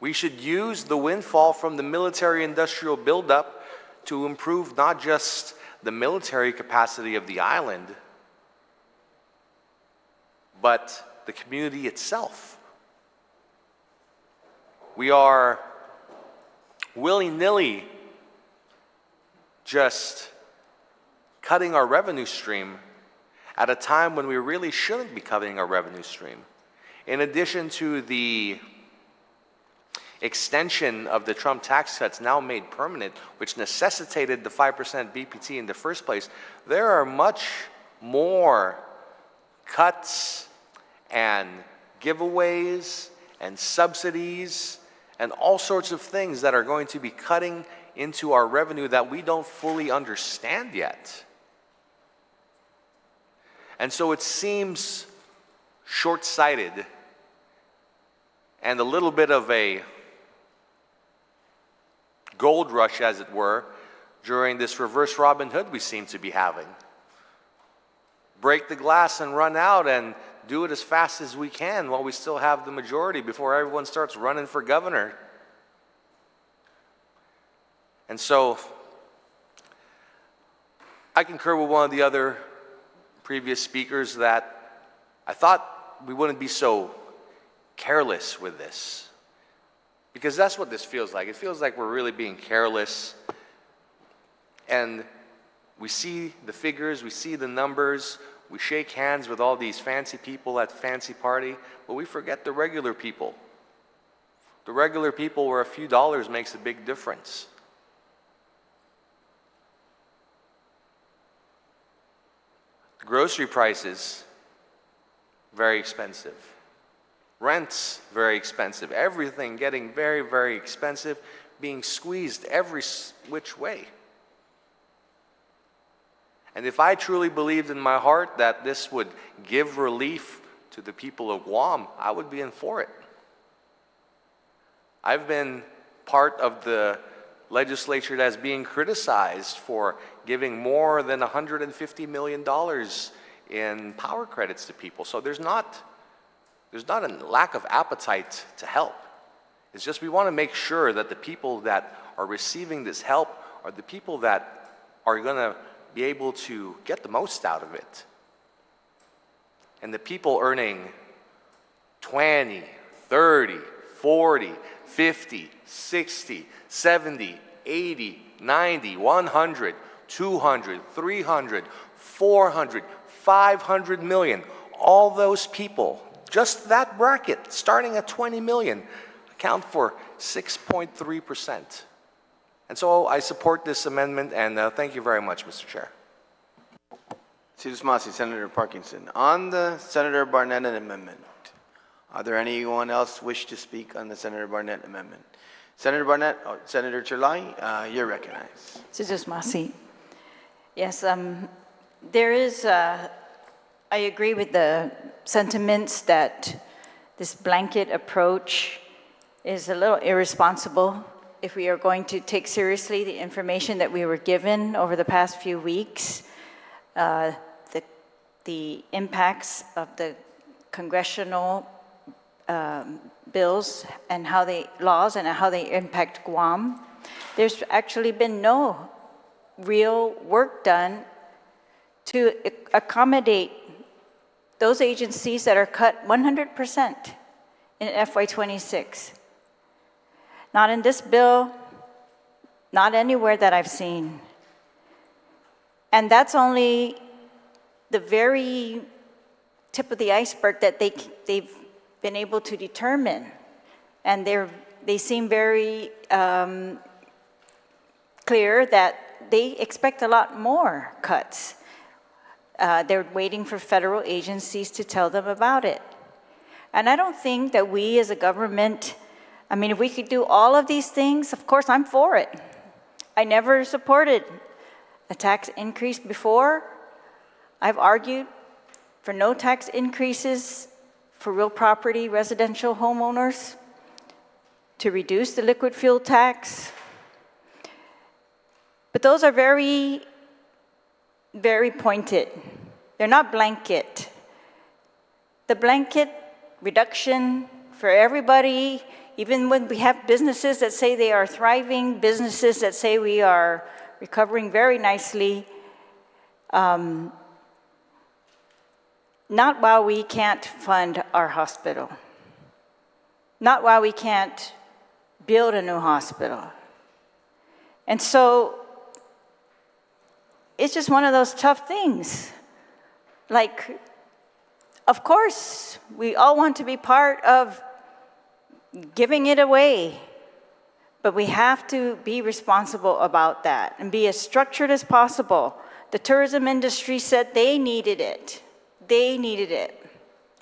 We should use the windfall from the military-industrial buildup to improve not just the military capacity of the island, but the community itself. We are willy-nilly just cutting our revenue stream at a time when we really shouldn't be cutting our revenue stream. In addition to the extension of the Trump tax cuts now made permanent, which necessitated the 5% BPT in the first place, there are much more cuts and giveaways and subsidies and all sorts of things that are going to be cutting into our revenue that we don't fully understand yet. And so it seems short-sighted and a little bit of a gold rush, as it were, during this reverse Robin Hood we seem to be having. Break the glass and run out and do it as fast as we can while we still have the majority before everyone starts running for governor. And so I concur with one of the other previous speakers that I thought we wouldn't be so careless with this, because that's what this feels like. It feels like we're really being careless, and we see the figures, we see the numbers, we shake hands with all these fancy people at fancy party, but we forget the regular people. The regular people where a few dollars makes a big difference. Grocery prices, very expensive. Rents, very expensive. Everything getting very, very expensive, being squeezed every which way. And if I truly believed in my heart that this would give relief to the people of Guam, I would be in for it. I've been part of the legislature that's being criticized for giving more than $150 million in power credits to people. So there's not a lack of appetite to help. It's just we want to make sure that the people that are receiving this help are the people that are going to be able to get the most out of it. And the people earning 20, 30, 40, 50, 60, 70, 80, 90, 100, 200, 300, 400, 500 million, all those people, just that bracket, starting at 20 million, account for 6.3%. And so I support this amendment, and thank you very much, Mr. Chair. Senator Parkinson. On the Senator Barnett amendment, are there anyone else wish to speak on the Senator Barnett amendment? Senator Barnett, Senator Chulai, you're recognized. Yes, there is, I agree with the sentiments that this blanket approach is a little irresponsible if we are going to take seriously the information that we were given over the past few weeks, the impacts of the congressional bills and laws and how they impact Guam. There's actually been no real work done to accommodate those agencies that are cut 100% in FY2026. Not in this bill, not anywhere that I've seen. And that's only the very tip of the iceberg that they've been able to determine. And they seem very clear that they expect a lot more cuts. They're waiting for federal agencies to tell them about it. And I don't think that we as a government, I mean, if we could do all of these things, of course, I'm for it. I never supported a tax increase before. I've argued for no tax increases for real property residential homeowners, to reduce the liquid fuel tax. But those are very, very pointed. They're not blanket. The blanket reduction for everybody, even when we have businesses that say they are thriving, businesses that say we are recovering very nicely, not while we can't fund our hospital, not while we can't build a new hospital. And so it's just one of those tough things. Like, of course, we all want to be part of giving it away, but we have to be responsible about that and be as structured as possible. The tourism industry said they needed it. They needed it.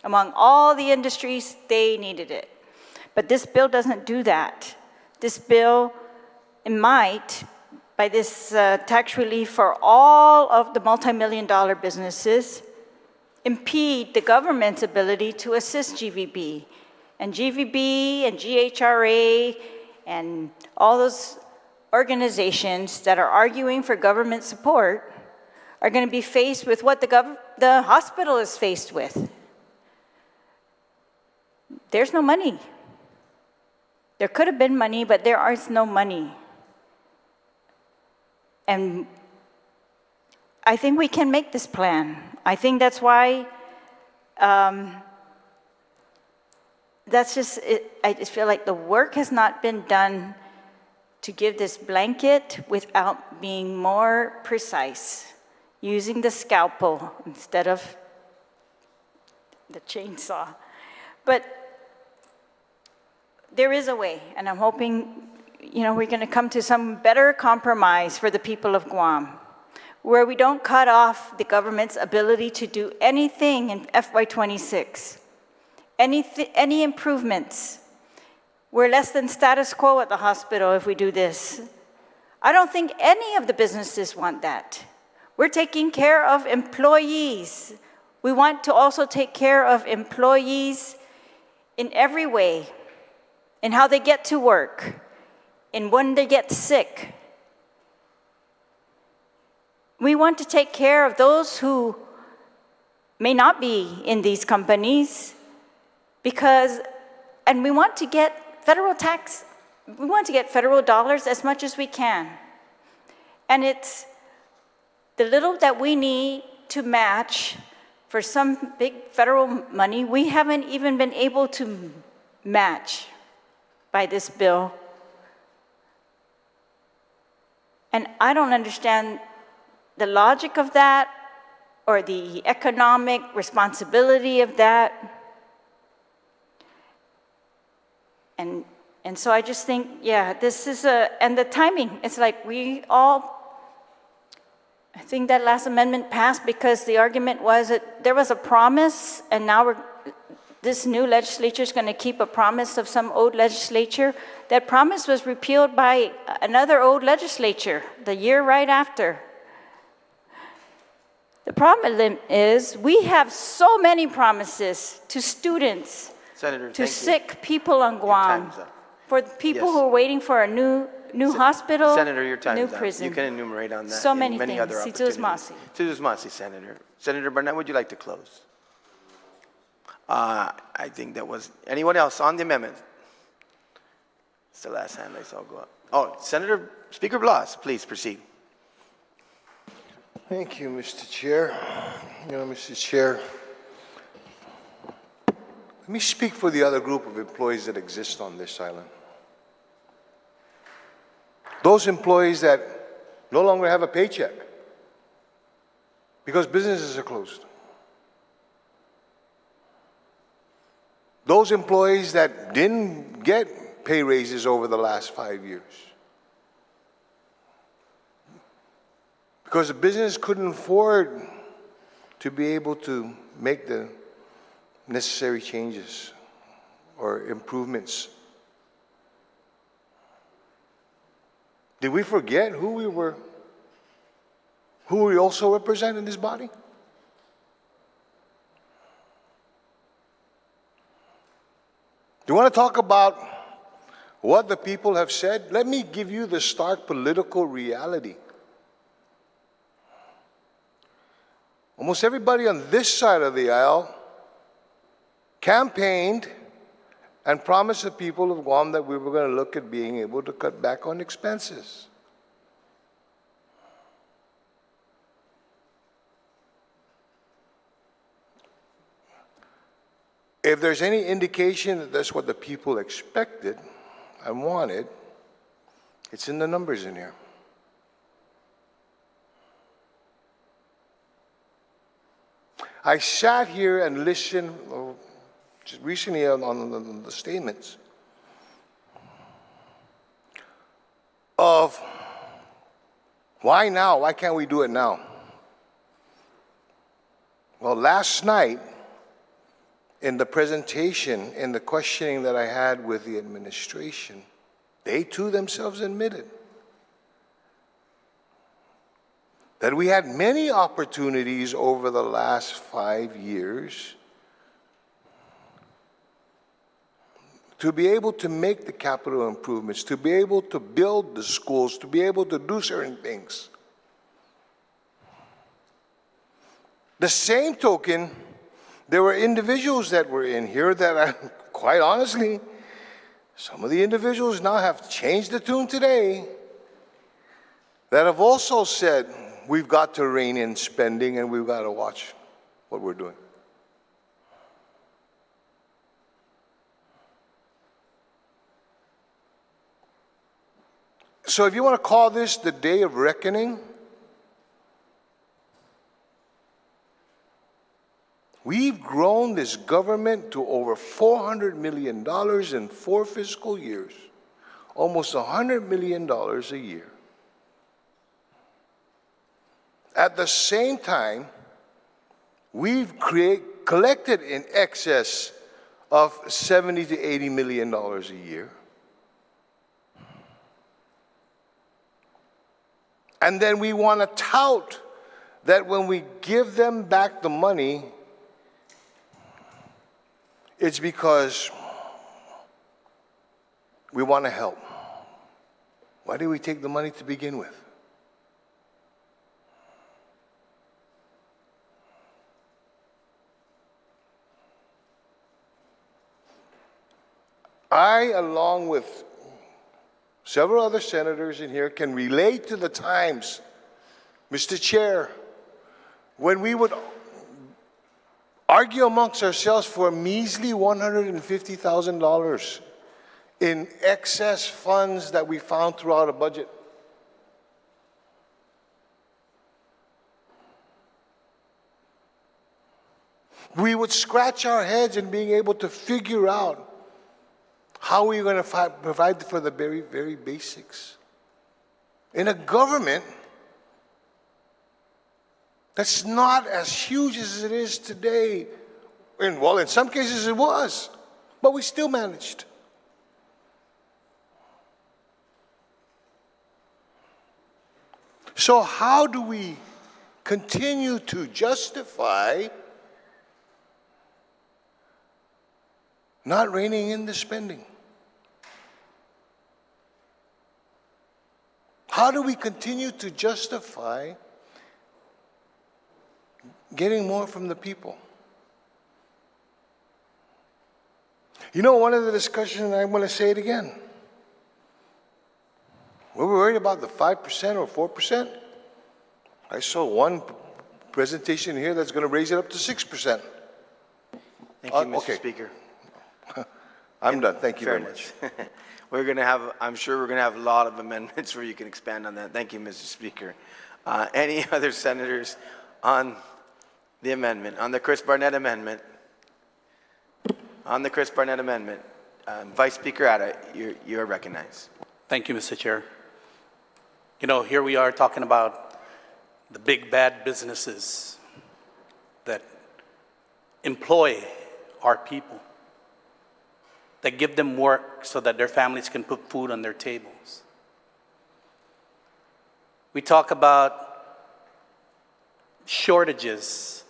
Among all the industries, they needed it. But this bill doesn't do that. This bill, it might, by this tax relief for all of the multi-million-dollar businesses, impede the government's ability to assist GVB. And GVB and GHRA and all those organizations that are arguing for government support are going to be faced with what the hospital is faced with. There's no money. There could have been money, but there is no money. And I think we can make this plan. I think that's why, that's just it. I just feel like the work has not been done to give this blanket without being more precise, using the scalpel instead of the chainsaw. But there is a way, and I'm hoping, we're going to come to some better compromise for the people of Guam, where we don't cut off the government's ability to do anything in FY2026. Any improvements. We're less than status quo at the hospital if we do this. I don't think any of the businesses want that. We're taking care of employees. We want to also take care of employees in every way, in how they get to work, in when they get sick. We want to take care of those who may not be in these companies and we want to get we want to get federal dollars as much as we can. And it's the little that we need to match for some big federal money, we haven't even been able to match by this bill. And I don't understand the logic of that or the economic responsibility of that. And so I just think, this is and the timing, it's like I think that last amendment passed because the argument was that there was a promise, and now this new legislature is going to keep a promise of some old legislature. That promise was repealed by another old legislature the year right after. The problem is we have so many promises to students, Senator, to sick people on Guam. For the people Yes. who are waiting for a new hospital, Senator, your time new is up. prison. You can enumerate on that. So and many many things. other Si opportunities. Masi. Tus Masi, Senator. Senator Barnett, would you like to close? I think that was, anyone else on the amendment? It's the last hand I saw go up. Oh, Senator, Speaker Blas, please proceed. Thank you, Mr. Chair. Mr. Chair, let me speak for the other group of employees that exist on this island. Those employees that no longer have a paycheck because businesses are closed. Those employees that didn't get pay raises over the last 5 years because the business couldn't afford to be able to make the necessary changes or improvements. Did we forget who we also represent in this body? Do you want to talk about what the people have said? Let me give you the stark political reality. Almost everybody on this side of the aisle campaigned and promised the people of Guam that we were going to look at being able to cut back on expenses. If there's any indication that that's what the people expected and wanted, it's in the numbers in here. I sat here and listened just recently on the statements of why now? Why can't we do it now? Well, last night in the presentation, in the questioning that I had with the administration, they too themselves admitted that we had many opportunities over the last 5 years to be able to make the capital improvements, to be able to build the schools, to be able to do certain things. The same token, there were individuals that were in here that quite honestly, some of the individuals now have changed the tune today that have also said, we've got to rein in spending and we've got to watch what we're doing. So if you want to call this the day of reckoning, we've grown this government to over $400 million in 4 fiscal years, almost $100 million a year. At the same time, we've collected in excess of $70 to $80 million a year. And then we want to tout that when we give them back the money, it's because we want to help. Why did we take the money to begin with? I, along with several other senators in here, can relate to the times, Mr. Chair, when we would argue amongst ourselves for a measly $150,000 in excess funds that we found throughout a budget. We would scratch our heads in being able to figure out how we're going to provide for the very, very basics. In a government that's not as huge as it is today. And well, in some cases it was, but we still managed. So how do we continue to justify not reining in the spending? How do we continue to justify getting more from the people? You know, one of the discussions, and I'm going to say it again, we were worried about the 5% or 4%. I saw one presentation here that's going to raise it up to 6%. Thank you, Mr. okay. Speaker. I'm done. Thank you very much. Fairness. We're going to have, I'm sure we're going to have a lot of amendments where you can expand on that. Thank you, Mr. Speaker. Any other senators on the amendment, on the Chris Barnett amendment? On the Chris Barnett amendment, Vice Speaker Atta, you're recognized. Thank you, Mr. Chair. You know, here we are talking about the big bad businesses that employ our people, that give them work so that their families can put food on their tables. We talk about shortages.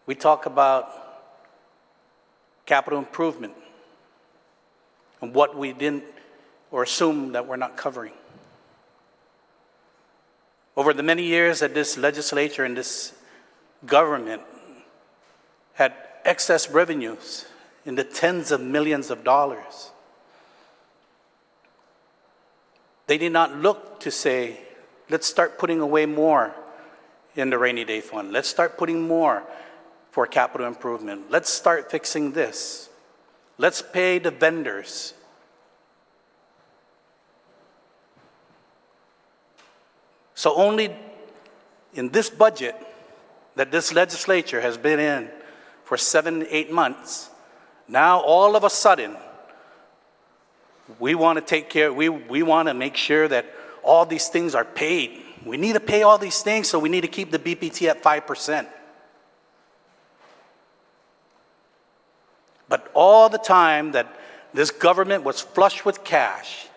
We talk about capital improvement and what we didn't or assume that we're not covering. Over the many years that this legislature and this government had excess revenues in the tens of millions of dollars, they did not look to say, let's start putting away more in the rainy day fund. Let's start putting more for capital improvement. Let's start fixing this. Let's pay the vendors. So only in this budget that this legislature has been in for 7 to 8 months, now all of a sudden, we want to take care, we want to make sure that all these things are paid. We need to pay all these things, so we need to keep the BPT at 5%. But all the time that this government was flush with cash,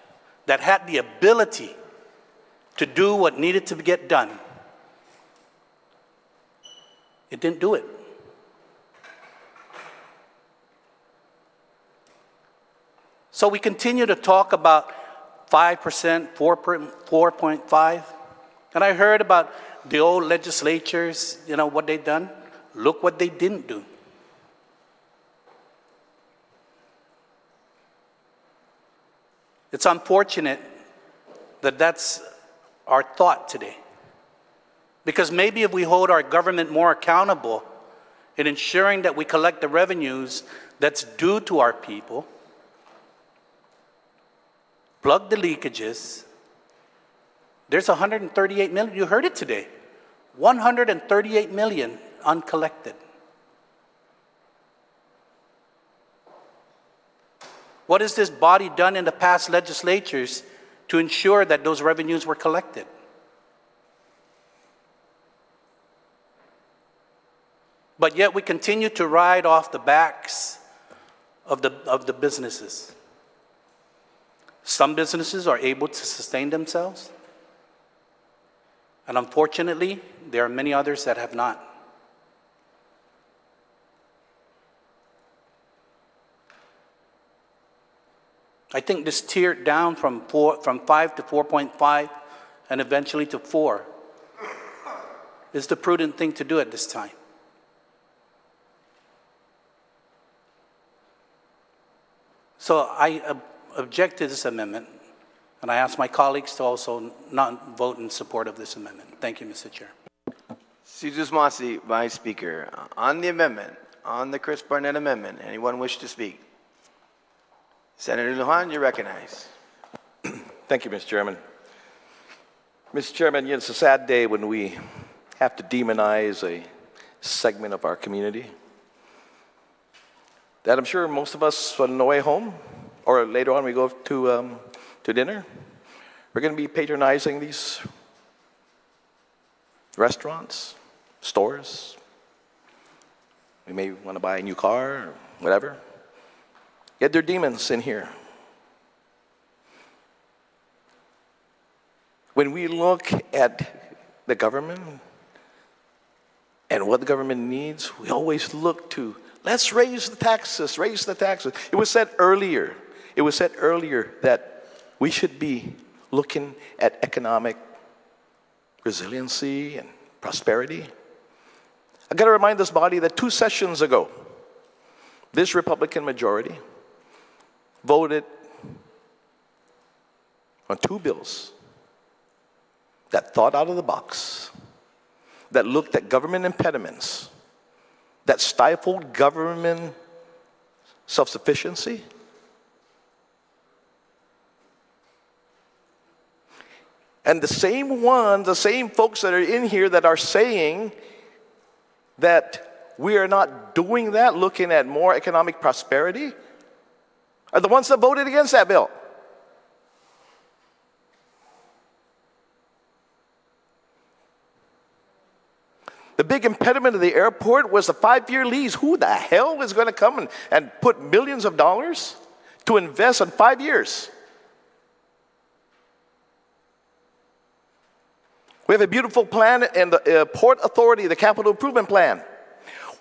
that had the ability to do what needed to get done, it didn't do it. So we continue to talk about 5%, 4.5%. And I heard about the old legislatures, you know, what they've done. Look what they didn't do. It's unfortunate that that's our thought today. Because maybe if we hold our government more accountable in ensuring that we collect the revenues that's due to our people, plug the leakages, there's 138 million, you heard it today, 138 million uncollected. What has this body done in the past legislatures to ensure that those revenues were collected? But yet we continue to ride off the backs of the businesses. Some businesses are able to sustain themselves, and unfortunately, there are many others that have not. I think this tiered down from 5 to 4.5 and eventually to 4 is the prudent thing to do at this time. So I object to this amendment, and I ask my colleagues to also not vote in support of this amendment. Thank you, Mr. Chair. Suzus Masi, Vice Speaker. On the amendment, on the Chris Barnett amendment, anyone wish to speak? Senator Guåhan, you're recognized. Thank you, Mr. Chairman. Mr. Chairman, it's a sad day when we have to demonize a segment of our community that I'm sure most of us on the way home, or later on we go to dinner, we're going to be patronizing these restaurants, stores. We may want to buy a new car or whatever. Yet there are demons in here. When we look at the government and what the government needs, we always look to, let's raise the taxes, raise the taxes. It was said earlier that we should be looking at economic resiliency and prosperity. I got to remind this body that 2 sessions ago, this Republican majority voted on 2 bills that thought out of the box, that looked at government impediments, that stifled government self-sufficiency. And the same ones, the same folks that are in here that are saying that we are not doing that, looking at more economic prosperity, are the ones that voted against that bill. The big impediment of the airport was the 5-year lease. Who the hell is going to come and put millions of dollars to invest in 5 years? We have a beautiful plan in the Port Authority, the Capital Improvement Plan.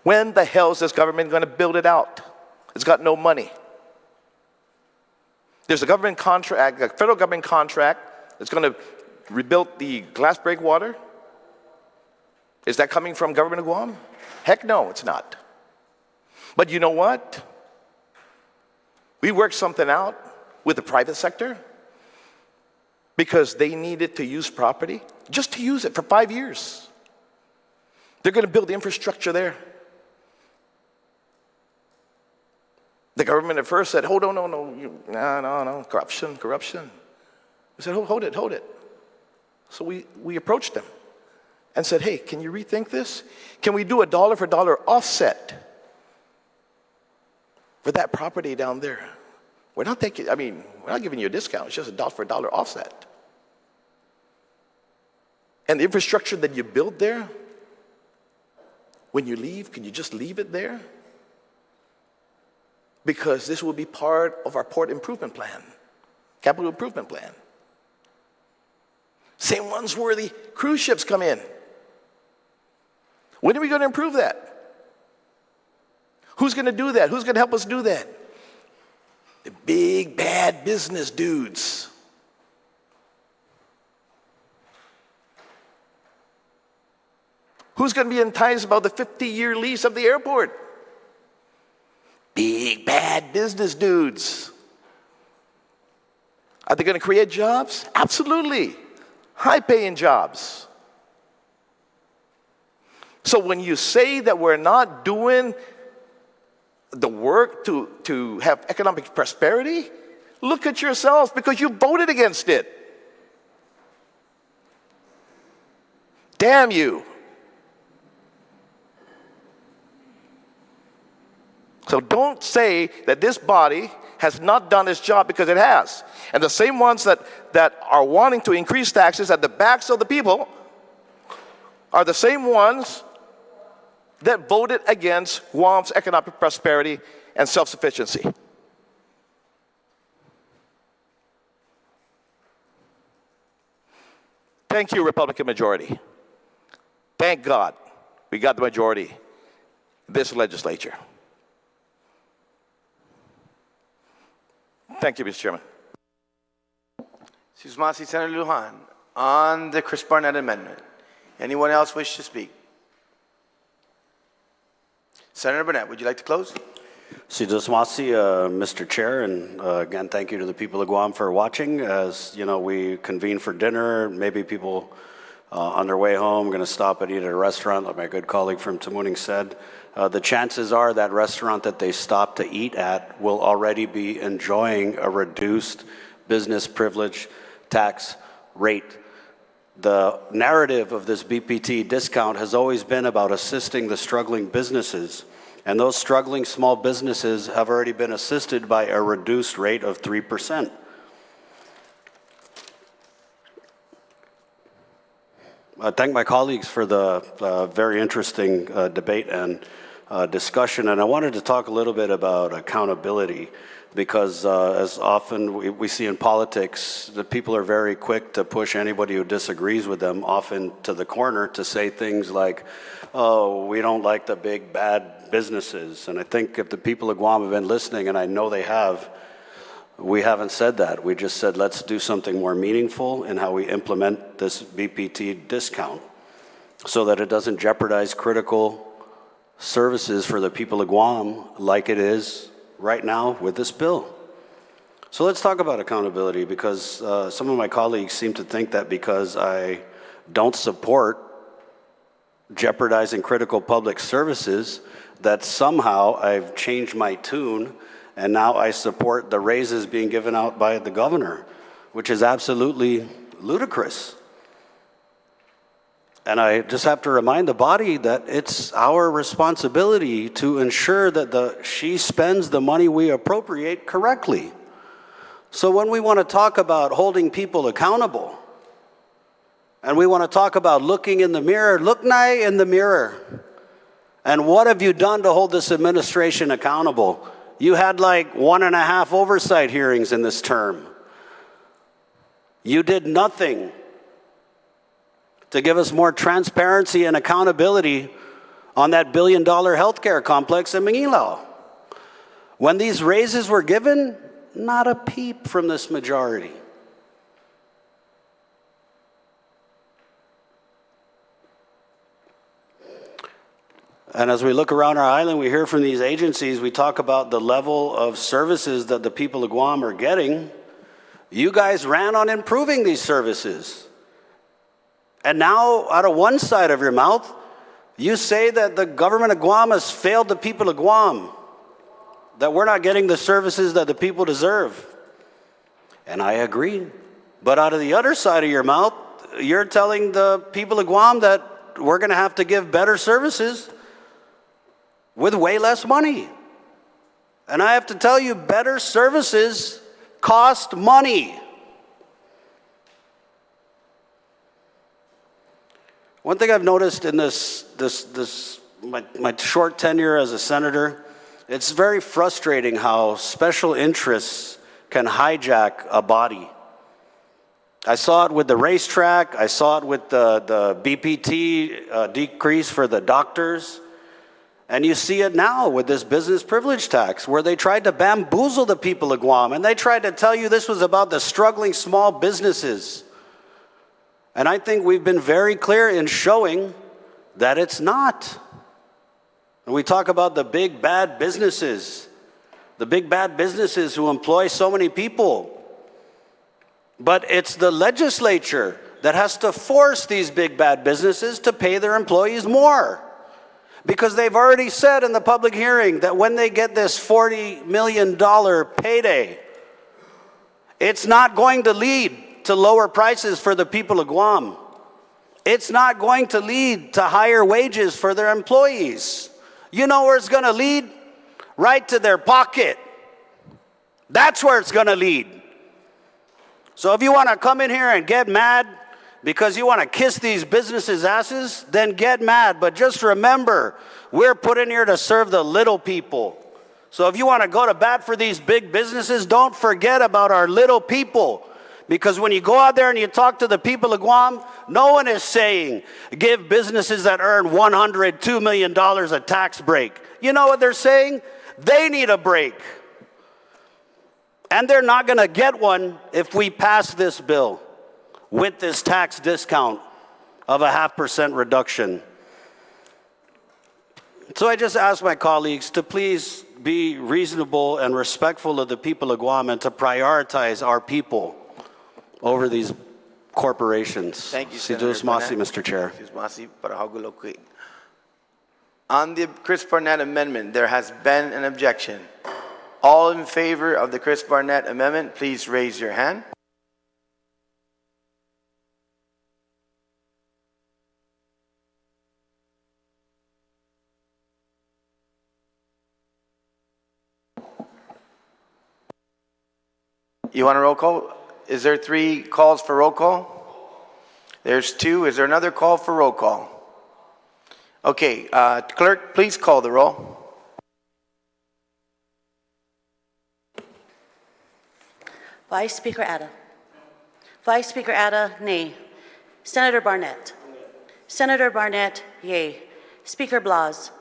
When the hell is this government going to build it out? It's got no money. There's a government contract, a federal government contract that's going to rebuild the glass breakwater. Is that coming from government of Guam? Heck no, it's not. But you know what? We worked something out with the private sector because they needed to use property, just to use it for 5 years. They're going to build the infrastructure there. The government at first said, oh, no, corruption. We said, hold it. So we approached them and said, hey, can you rethink this? Can we do a dollar for dollar offset for that property down there? We're not giving you a discount. It's just a dollar for dollar offset. And the infrastructure that you build there, when you leave, can you just leave it there? Because this will be part of our port improvement plan, capital improvement plan. Same ones where the cruise ships come in. When are we going to improve that? Who's going to do that? Who's going to help us do that? The big, bad business dudes. Who's going to be enticed about the 50-year lease of the airport? Big, bad business dudes. Are they going to create jobs? Absolutely. High-paying jobs. So when you say that we're not doing the work to have economic prosperity, look at yourselves because you voted against it. Damn you. So don't say that this body has not done its job, because it has. And the same ones that are wanting to increase taxes at the backs of the people are the same ones that voted against Guam's economic prosperity and self-sufficiency. Thank you, Republican majority. Thank God we got the majority in this legislature. Thank you, Mr. Chairman. Susmasi Senator Guåhan, on the Chris Barnett amendment. Anyone else wish to speak? Senator Barnett, would you like to close? Susmasi, Mr. Chair, and again, thank you to the people of Guam for watching. As you know, we convene for dinner. Maybe people on their way home going to stop and eat at a restaurant, like my good colleague from Tamuning said. The chances are that restaurant that they stop to eat at will already be enjoying a reduced business privilege tax rate. The narrative of this BPT discount has always been about assisting the struggling businesses, and those struggling small businesses have already been assisted by a reduced rate of 3%. I thank my colleagues for the very interesting debate and discussion, and I wanted to talk a little bit about accountability, because as often we see in politics, the people are very quick to push anybody who disagrees with them often to the corner to say things like, oh, we don't like the big bad businesses. And I think if the people of Guam have been listening, and I know they have, We haven't said that. We just said, let's do something more meaningful in how we implement this BPT discount so that it doesn't jeopardize critical services for the people of Guam like it is right now with this bill. So let's talk about accountability, because some of my colleagues seem to think that because I don't support jeopardizing critical public services, that somehow I've changed my tune and now I support the raises being given out by the governor, which is absolutely ludicrous. And I just have to remind the body that it's our responsibility to ensure that she spends the money we appropriate correctly. So when we want to talk about holding people accountable, and we want to talk about looking in the mirror, look nigh in the mirror. And what have you done to hold this administration accountable? You had like 1.5 oversight hearings in this term. You did nothing to give us more transparency and accountability on that $1 billion healthcare complex in Magaʹhågan. When these raises were given, not a peep from this majority. And as we look around our island, we hear from these agencies, we talk about the level of services that the people of Guam are getting. You guys ran on improving these services. And now, out of one side of your mouth, you say that the government of Guam has failed the people of Guam, that we're not getting the services that the people deserve. And I agree. But out of the other side of your mouth, you're telling the people of Guam that we're going to have to give better services with way less money. And I have to tell you, better services cost money. One thing I've noticed in my short tenure as a senator, it's very frustrating how special interests can hijack a body. I saw it with the racetrack. I saw it with the BPT decrease for the doctors. And you see it now with this business privilege tax, where they tried to bamboozle the people of Guam, and they tried to tell you this was about the struggling small businesses. And I think we've been very clear in showing that it's not. And we talk about the big bad businesses who employ so many people. But it's the legislature that has to force these big bad businesses to pay their employees more. Because they've already said in the public hearing that when they get this $40 million payday, it's not going to lead to lower prices for the people of Guam. It's not going to lead to higher wages for their employees. You know where it's going to lead? Right to their pocket. That's where it's going to lead. So if you want to come in here and get mad because you want to kiss these businesses' asses, then get mad. But just remember, we're put in here to serve the little people. So if you want to go to bat for these big businesses, don't forget about our little people. Because when you go out there and you talk to the people of Guam, no one is saying, give businesses that earn $102 million a tax break. You know what they're saying? They need a break. And they're not going to get one if we pass this bill with this tax discount of a 0.5% reduction. So I just ask my colleagues to please be reasonable and respectful of the people of Guam and to prioritize our people over these corporations. Thank you, Si Senator Diyos masi, Barnett. Mr. Chair. On the Chris Barnett amendment, there has been an objection. All in favor of the Chris Barnett amendment, please raise your hand. You want a roll call? Is there 3 calls for roll call? There's 2. Is there another call for roll call? Okay, clerk, please call the roll. Vice Speaker Atta. Vice Speaker Atta, nay. Senator Barnett. Senator Barnett, yea. Speaker Blas.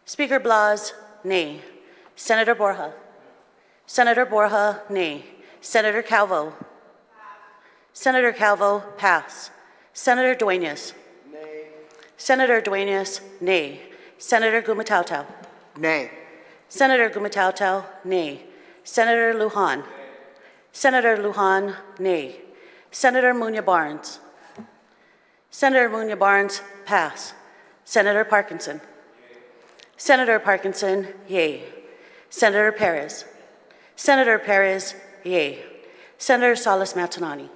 Speaker Blas, nay. Senator Borja. Senator Borja, nay. Senator Calvo. Senator Calvo, pass. Senator Dueñas. Nay. Senator Dueñas, nay. Senator Gumatao. Nay. Senator Gumatao, nay. Senator Lujan. Senator Lujan, nay. Senator Muñoz Barnes. Senator Muñoz Barnes, pass. Senator Parkinson. Senator Parkinson, yay. Senator Perez. Senator Perez, yay. Senator Salas Matanani.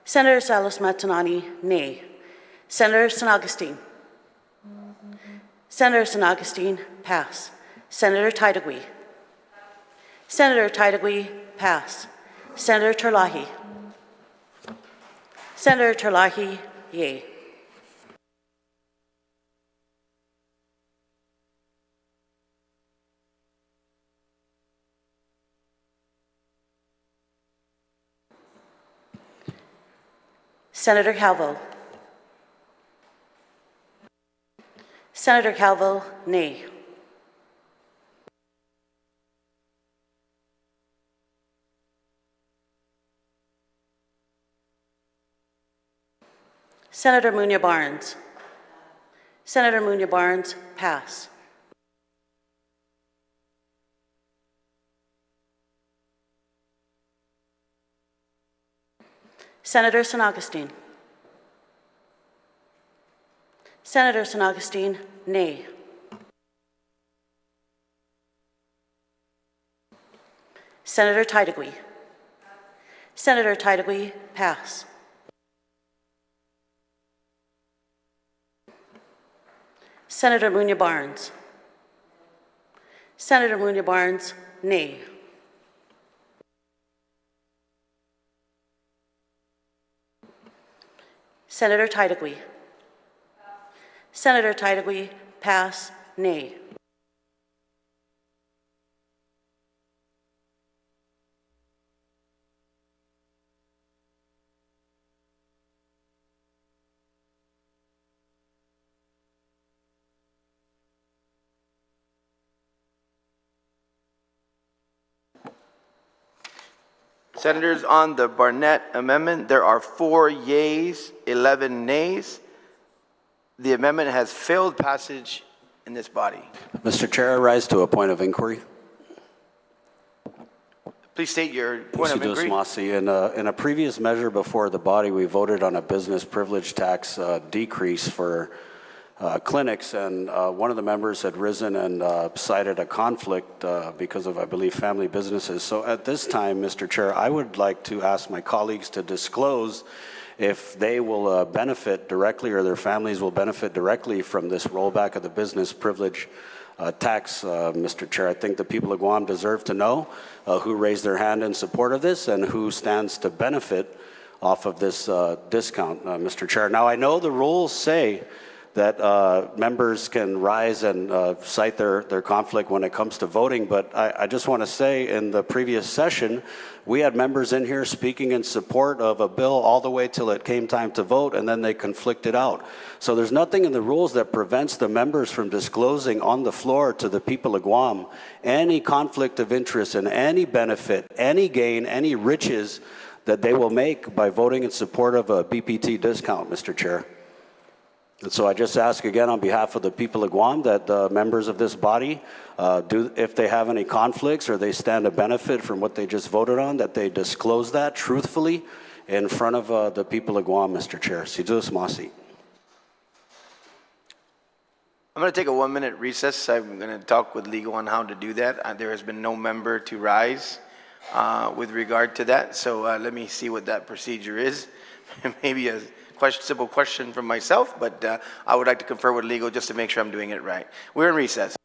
Senator Salas Matanani, nay. Senator San Agustin. Senator San Agustin, pass. Senator Titagui. Senator Titagui, pass. Senator Terlahi. Senator Terlahi, yay. Senator Calvo. Senator Calvo, nay. Senator Muñoz Barnes. Senator Muñoz Barnes, pass. Senator San Agustin. Senator San Agustin, nay. Senator Titagui. Senator Titagui, pass. Senator Muñoz Barnes. Senator Muñoz Barnes, nay. Senator Titagui. Senator Titagui, pass, nay. Senators, on the Barnett Amendment, there are 4 yeas, 11 nays. The amendment has failed passage in this body. Mr. Chair, I rise to a point of inquiry. Please state your point of inquiry. In a previous measure before the body, we voted on a business privilege tax decrease for clinics, and one of the members had risen and cited a conflict because of, I believe, family businesses. So at this time, Mr. Chair, I would like to ask my colleagues to disclose if they will benefit directly or their families will benefit directly from this rollback of the business privilege tax, Mr. Chair. I think the people of Guam deserve to know who raised their hand in support of this and who stands to benefit off of this discount, Mr. Chair. Now, I know the rules say that members can rise and cite their conflict when it comes to voting, but I just want to say in the previous session, we had members in here speaking in support of a bill all the way till it came time to vote, and then they conflicted out. So there's nothing in the rules that prevents the members from disclosing on the floor to the people of Guam any conflict of interest and any benefit, any gain, any riches that they will make by voting in support of a BPT discount, Mr. Chair. And so I just ask again on behalf of the people of Guam that the members of this body, if they have any conflicts or they stand to benefit from what they just voted on, that they disclose that truthfully in front of the people of Guam, Mr. Chair. Sidus Masi. I'm going to take a 1-minute recess. I'm going to talk with legal on how to do that. There has been no member to rise with regard to that. So let me see what that procedure is. Maybe a simple question from myself, but I would like to confer with legal just to make sure I'm doing it right. We're in recess.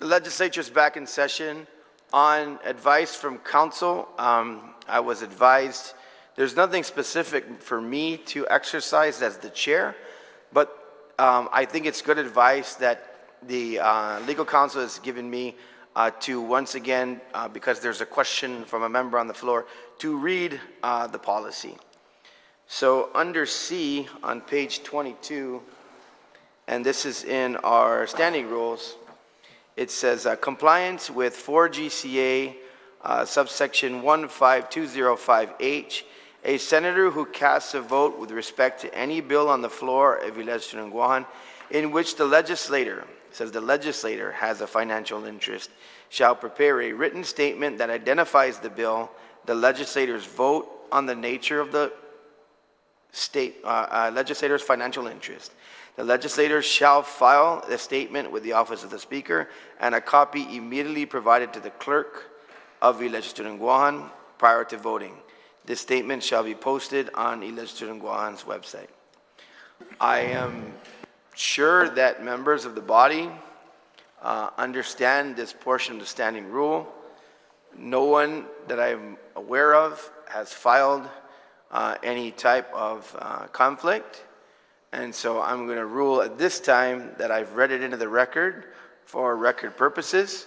The legislature is back in session. On advice from council, I was advised there's nothing specific for me to exercise as the chair, but I think it's good advice that the legal counsel has given me to once again, because there's a question from a member on the floor, to read the policy. So under C on page 22, and this is in our standing rules, it says compliance with 4 GCA subsection 15205H. A senator who casts a vote with respect to any bill on the floor of the legislature in Guåhan in which the legislator, says the legislator has a financial interest, shall prepare a written statement that identifies the bill, the legislator's vote on the nature of the legislator's financial interest. The legislator shall file a statement with the office of the speaker and a copy immediately provided to the clerk of the legislature in Guåhan prior to voting. This statement shall be posted on the legislature in Guåhan's website. I am sure that members of the body understand this portion of the standing rule. No one that I'm aware of has filed any type of conflict. And so I'm going to rule at this time that I've read it into the record for record purposes,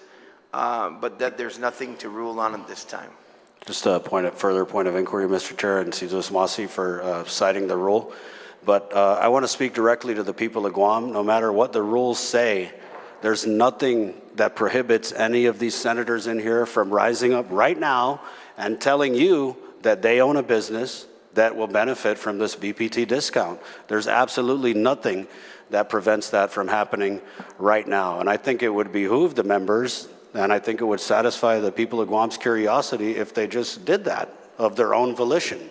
but that there's nothing to rule on at this time. Just a further point of inquiry, Mr. Chair, and Cesar Masi for citing the rule. But I want to speak directly to the people of Guam. No matter what the rules say, there's nothing that prohibits any of these senators in here from rising up right now and telling you that they own a business that will benefit from this BPT discount. There's absolutely nothing that prevents that from happening right now. And I think it would behoove the members, and I think it would satisfy the people of Guam's curiosity if they just did that of their own volition,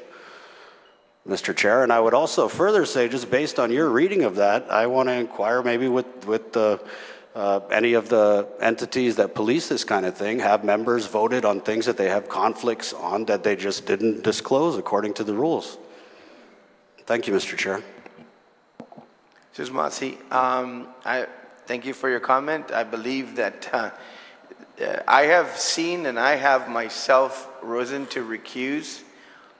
Mr. Chair. And I would also further say, just based on your reading of that, I want to inquire maybe with any of the entities that police this kind of thing, have members voted on things that they have conflicts on that they just didn't disclose according to the rules. Thank you, Mr. Chair. Mr. Masi, I thank you for your comment. I believe that I have seen and I have myself risen to recuse,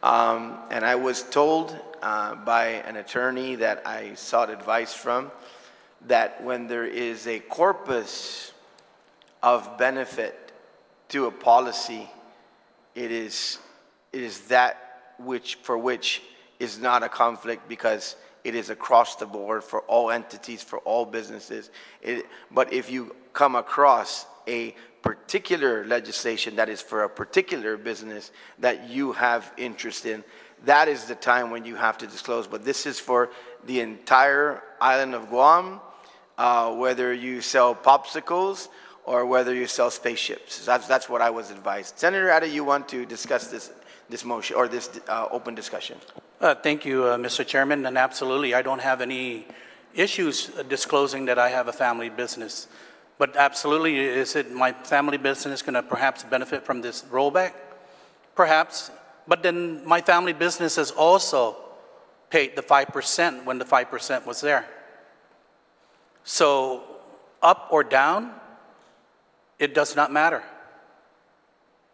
and I was told by an attorney that I sought advice from that when there is a corpus of benefit to a policy, it is that which is not a conflict because it is across the board for all entities, for all businesses. But if you come across a particular legislation that is for a particular business that you have interest in, that is the time when you have to disclose. But this is for the entire island of Guam, whether you sell popsicles or whether you sell spaceships. That's what I was advised. Senator Ada, you want to discuss this motion or this open discussion? Thank you, Mr. Chairman, and absolutely, I don't have any issues disclosing that I have a family business. But absolutely, is it my family business going to perhaps benefit from this rollback? Perhaps, but then my family business has also paid the 5% when the 5% was there. So up or down, it does not matter.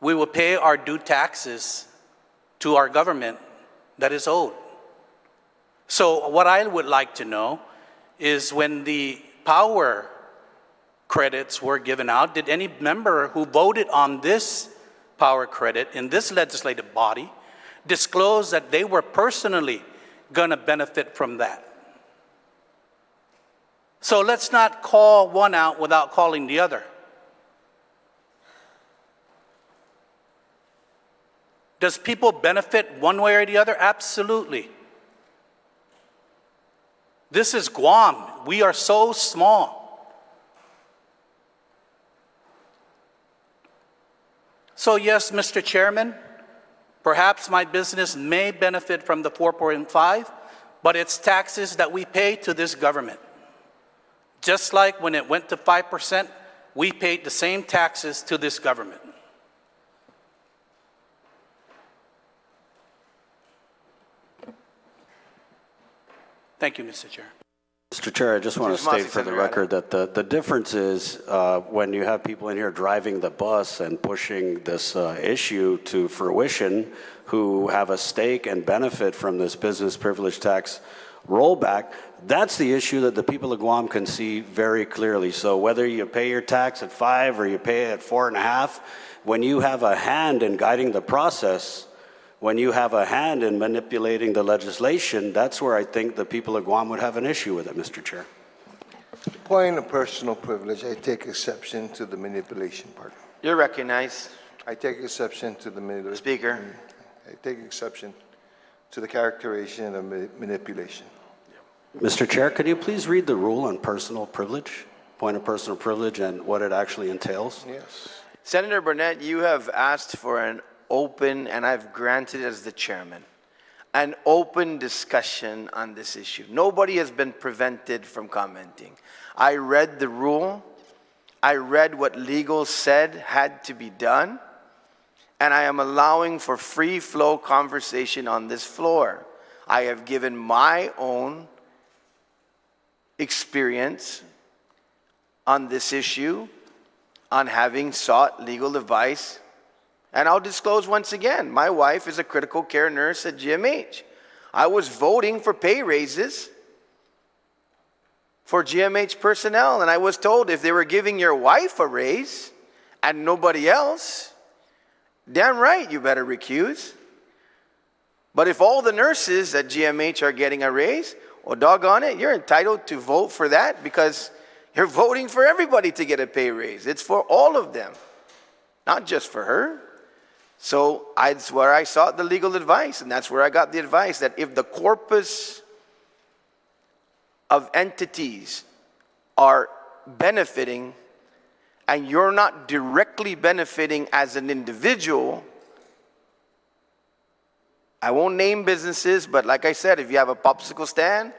We will pay our due taxes to our government that is owed. So what I would like to know is when the power credits were given out, did any member who voted on this power credit in this legislative body disclose that they were personally going to benefit from that? So let's not call one out without calling the other. Does people benefit one way or the other? Absolutely. This is Guam. We are so small. So yes, Mr. Chairman, perhaps my business may benefit from the 4.5, but it's taxes that we pay to this government. Just like when it went to 5%, we paid the same taxes to this government. Thank you, Mr. Chair. Mr. Chair, I just want to Excuse me, state for the Senator record that the difference is when you have people in here driving the bus and pushing this issue to fruition who have a stake and benefit from this business privilege tax rollback, that's the issue that the people of Guam can see very clearly. So whether you pay your tax at 5 or you pay it at 4.5, when you have a hand in guiding the process, when you have a hand in manipulating the legislation, that's where I think the people of Guam would have an issue with it, Mr. Chair. Point of personal privilege, I take exception to the manipulation part. You're recognized. I take exception to the manipulation. Speaker. I take exception to the characterization of manipulation. Mr. Chair, could you please read the rule on personal privilege, point of personal privilege, and what it actually entails? Yes. Senator Burnett, you have asked for an open, and I've granted as the chairman, an open discussion on this issue. Nobody has been prevented from commenting. I read the rule. I read what legal said had to be done, and I am allowing for free flow conversation on this floor. I have given my own experience on this issue, on having sought legal advice. And I'll disclose once again, my wife is a critical care nurse at GMH. I was voting for pay raises for GMH personnel, and I was told if they were giving your wife a raise and nobody else, damn right, you better recuse. But if all the nurses at GMH are getting a raise, well, doggone it, you're entitled to vote for that because you're voting for everybody to get a pay raise. It's for all of them, not just for her. So that's where I sought the legal advice, and that's where I got the advice that if the corpus of entities are benefiting and you're not directly benefiting as an individual, I won't name businesses, but like I said, if you have a popsicle stand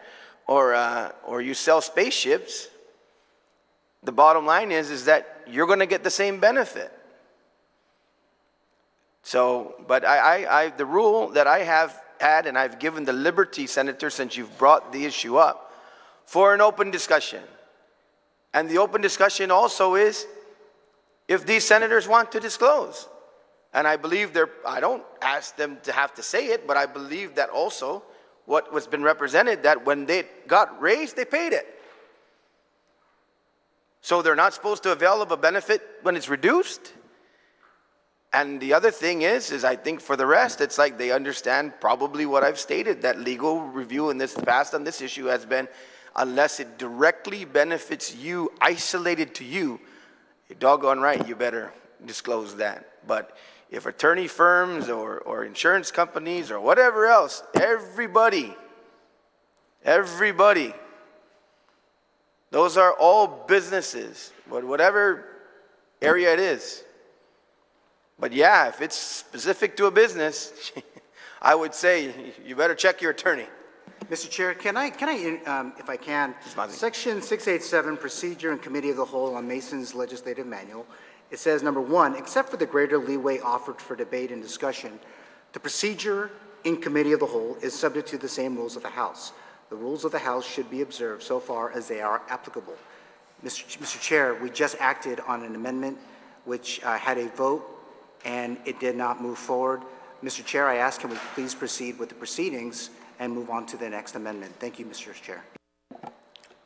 or you sell spaceships, the bottom line is that you're going to get the same benefit. So, but the rule that I have had, and I've given the liberty, Senator, since you've brought the issue up, for an open discussion. And the open discussion also is if these senators want to disclose. And I believe I don't ask them to have to say it, but I believe that also what was been represented, that when they got raised, they paid it. So they're not supposed to avail of a benefit when it's reduced. And the other thing is I think for the rest, it's like they understand probably what I've stated, that legal review in this past on this issue has been, unless it directly benefits you, isolated to you, you're doggone right, you better disclose that. But if attorney firms or insurance companies or whatever else, everybody, those are all businesses, whatever area it is. But yeah, if it's specific to a business, I would say you better check your attorney. Mr. Chair, can I, if I can, Section 687, Procedure and Committee of the Whole on Mason's Legislative Manual, it says, number 1, except for the greater leeway offered for debate and discussion, the procedure in Committee of the Whole is subject to the same rules of the House. The rules of the House should be observed so far as they are applicable. Mr. Chair, we just acted on an amendment which had a vote and it did not move forward. Mr. Chair, I ask, can we please proceed with the proceedings and move on to the next amendment? Thank you, Mr. Chair.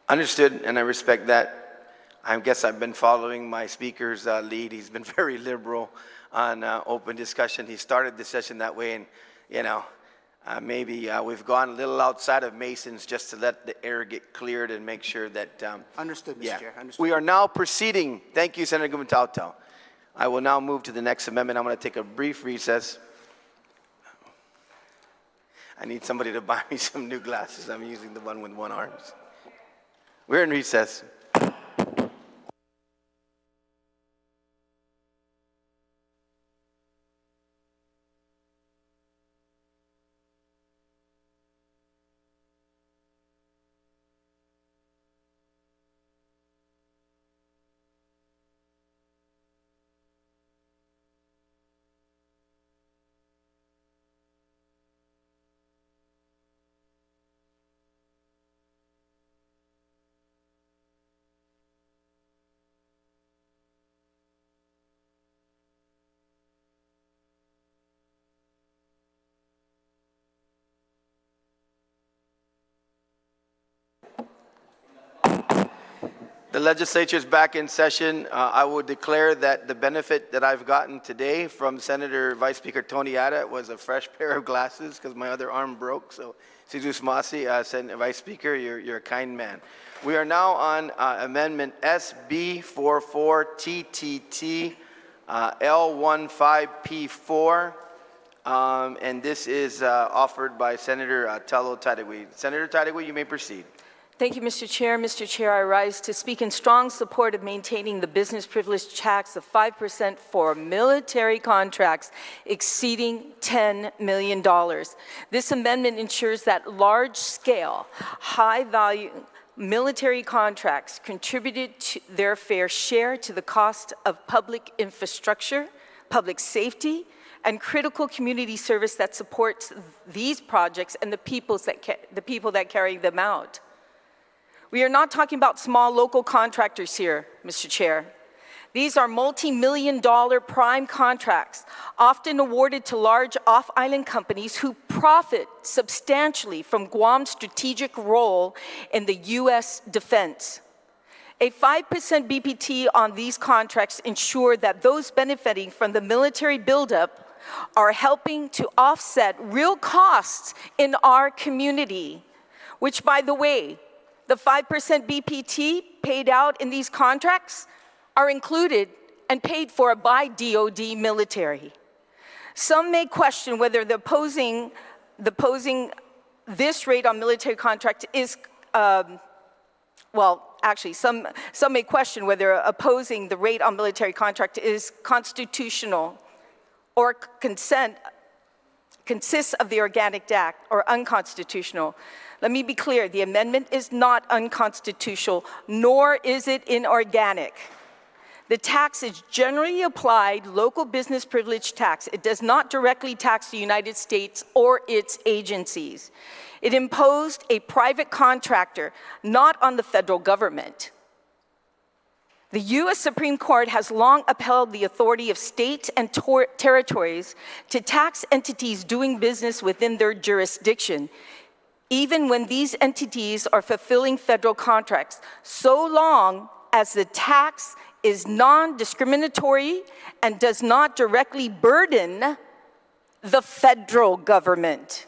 Understood, and I respect that. I guess I've been following my speaker's lead. He's been very liberal on open discussion. He started the session that way, and maybe we've gone a little outside of Mason's just to let the air get cleared and make sure that. Understood, Mr. Chair. Understood. We are now proceeding. Thank you, Senator Gumentauto. I will now move to the next amendment. I'm going to take a brief recess. I need somebody to buy me some new glasses. I'm using the one with one arm. We're in recess. The legislature is back in session. I will declare that the benefit that I've gotten today from Senator Vice Speaker Tony Ada was a fresh pair of glasses because my other arm broke. So, Sidus Masi, Senator Vice Speaker, you're a kind man. We are now on Amendment SB44TTT L15P4, and this is offered by Senator Talo Tadegui. Senator Tadegui, you may proceed. Thank you, Mr. Chair. Mr. Chair, I rise to speak in strong support of maintaining the business privilege tax of 5% for military contracts exceeding $10 million. This amendment ensures that large-scale, high-value military contracts contributed to their fair share to the cost of public infrastructure, public safety, and critical community service that supports these projects and the people that carry them out. We are not talking about small local contractors here, Mr. Chair. These are multi-million-dollar prime contracts, often awarded to large off-island companies who profit substantially from Guam's strategic role in the U.S. defense. A 5% BPT on these contracts ensure that those benefiting from the military buildup are helping to offset real costs in our community, which, by the way, the 5% BPT paid out in these contracts are included and paid for by DoD military. Some may question whether opposing this rate on military contract is, some may question whether opposing the rate on military contract is constitutional or consists of the Organic Act or unconstitutional. Let me be clear, the amendment is not unconstitutional, nor is it inorganic. The tax is generally applied local business privilege tax. It does not directly tax the United States or its agencies. It imposed a private contractor, not on the federal government. The U.S. Supreme Court has long upheld the authority of states and territories to tax entities doing business within their jurisdiction, even when these entities are fulfilling federal contracts, so long as the tax is non-discriminatory and does not directly burden the federal government.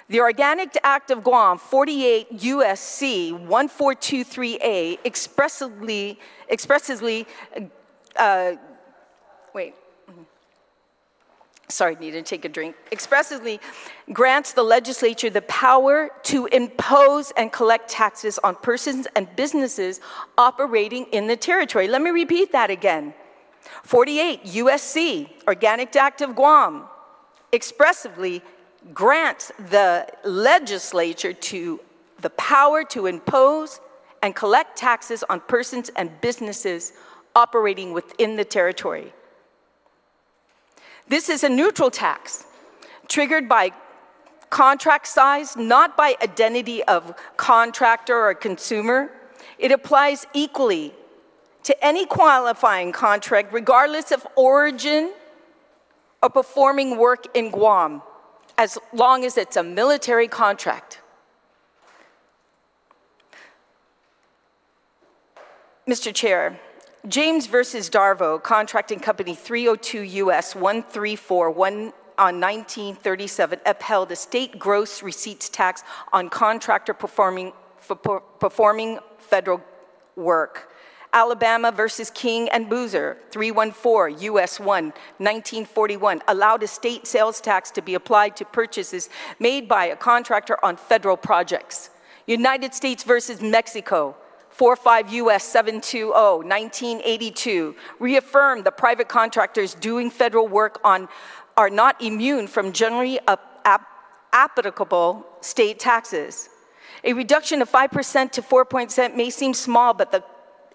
The Organic Act of Guam, 48 U.S.C. 1423A, expressly grants the legislature the power to impose and collect taxes on persons and businesses operating in the territory. Let me repeat that again. 48 U.S.C. Organic Act of Guam expressively grants the legislature the power to impose and collect taxes on persons and businesses operating within the territory. This is a neutral tax, triggered by contract size, not by identity of contractor or consumer. It applies equally to any qualifying contract, regardless of origin or performing work in Guam, as long as it's a military contract. Mr. Chair, James versus Darvo, Contracting Company 302 U.S. 1341 on 1937 upheld a state gross receipts tax on contractor performing federal work. Alabama versus King and Boozer, 314 U.S. 1, 1941, allowed a state sales tax to be applied to purchases made by a contractor on federal projects. United States versus Mexico, 45 U.S. 720, 1982, reaffirmed the private contractors doing federal work are not immune from generally applicable state taxes. A reduction of 5% to 4% may seem small, but the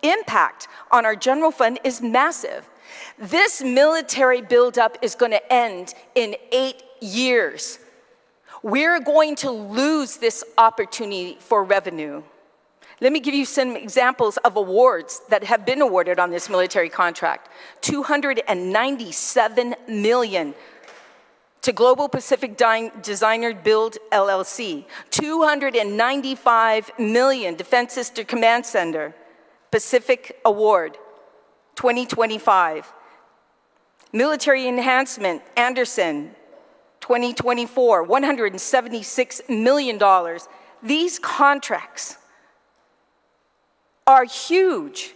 impact on our general fund is massive. This military buildup is going to end in 8 years. We're going to lose this opportunity for revenue. Let me give you some examples of awards that have been awarded on this military contract. $297 million to Global Pacific Designer Build LLC. $295 million Defense Sister Command Center. Pacific Award, 2025. Military Enhancement, Anderson, 2024, $176 million. These contracts are huge.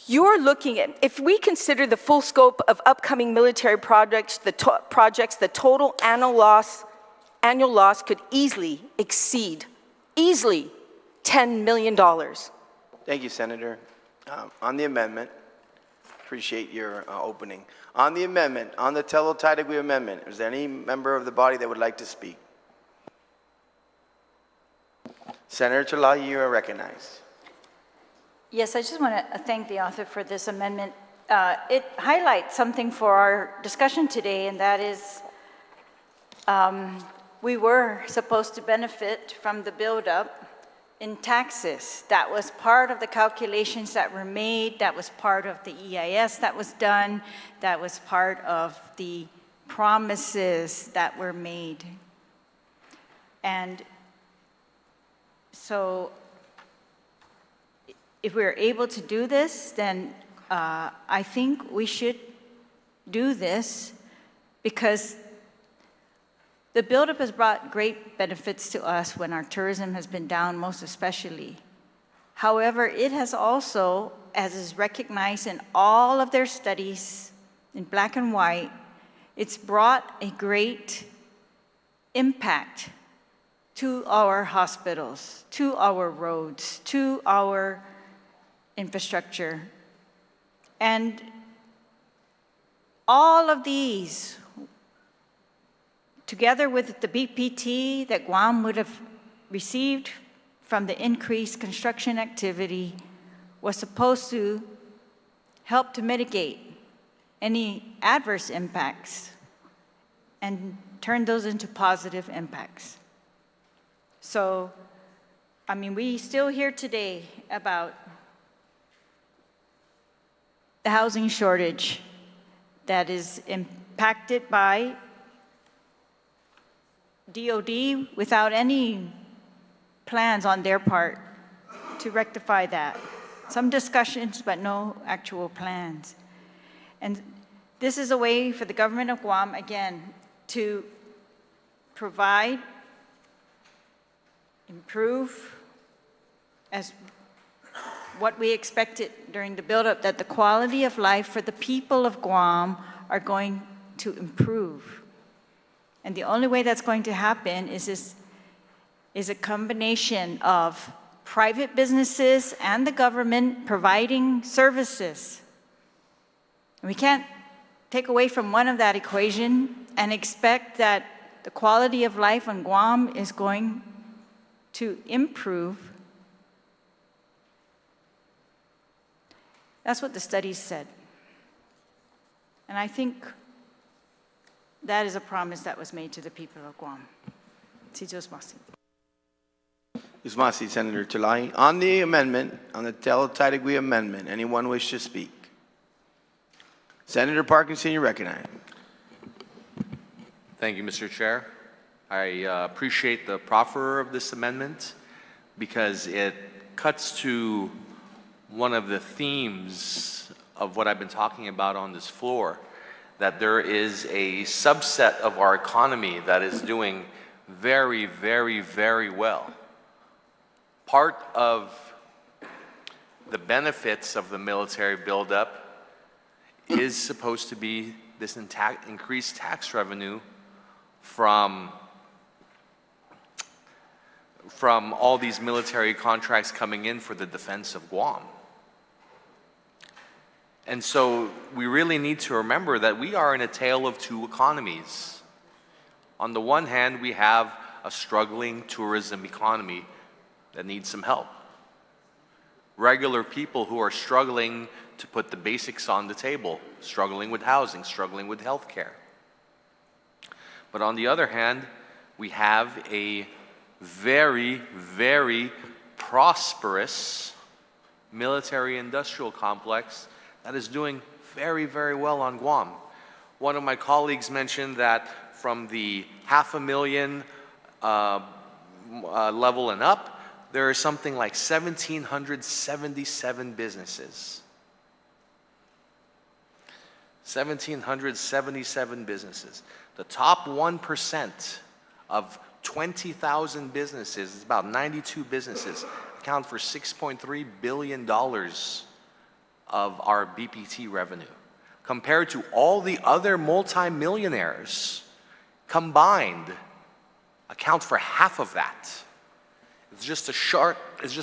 You're looking at, if we consider the full scope of upcoming military projects, the total annual loss could easily exceed, $10 million. Thank you, Senator. On the amendment, appreciate your opening. On the amendment, on the Telo-Taitigui amendment, is there any member of the body that would like to speak? Senator Talai, you are recognized. Yes, I just want to thank the author for this amendment. It highlights something for our discussion today, and that is we were supposed to benefit from the buildup in taxes. That was part of the calculations that were made. That was part of the EIS that was done. That was part of the promises that were made. And so if we're able to do this, then I think we should do this because the buildup has brought great benefits to us when our tourism has been down, most especially. However, it has also, as is recognized in all of their studies in black and white, it's brought a great impact to our hospitals, to our roads, to our infrastructure. And all of these, together with the BPT that Guam would have received from the increased construction activity, was supposed to help to mitigate any adverse impacts and turn those into positive impacts. So, I mean, we still hear today about the housing shortage that is impacted by DOD without any plans on their part to rectify that. Some discussions, but no actual plans. And this is a way for the government of Guam, again, to provide, improve, as what we expected during the buildup, that the quality of life for the people of Guam are going to improve. And the only way that's going to happen is a combination of private businesses and the government providing services. We can't take away from one of that equation and expect that the quality of life on Guam is going to improve. That's what the studies said. And I think that is a promise that was made to the people of Guam. Usmasi, Senator Talai. On the amendment, on the Telo-Taitigui amendment, anyone wish to speak? Senator Parkinson, you recognize. Thank you, Mr. Chair. I appreciate the proffer of this amendment because it cuts to one of the themes of what I've been talking about on this floor, that there is a subset of our economy that is doing very, very, very well. Part of the benefits of the military buildup is supposed to be this increased tax revenue from all these military contracts coming in for the defense of Guam. And so we really need to remember that we are in a tale of two economies. On the one hand, we have a struggling tourism economy that needs some help. Regular people who are struggling to put the basics on the table, struggling with housing, struggling with health care. But on the other hand, we have a very, very prosperous military-industrial complex that is doing very, very well on Guam. One of my colleagues mentioned that from the 500,000 level and up, there are something like 1,777 businesses. 1,777 businesses. The top 1% of 20,000 businesses, it's about 92 businesses, account for $6.3 billion of our BPT revenue. Compared to all the other multimillionaires combined, account for half of that. It's just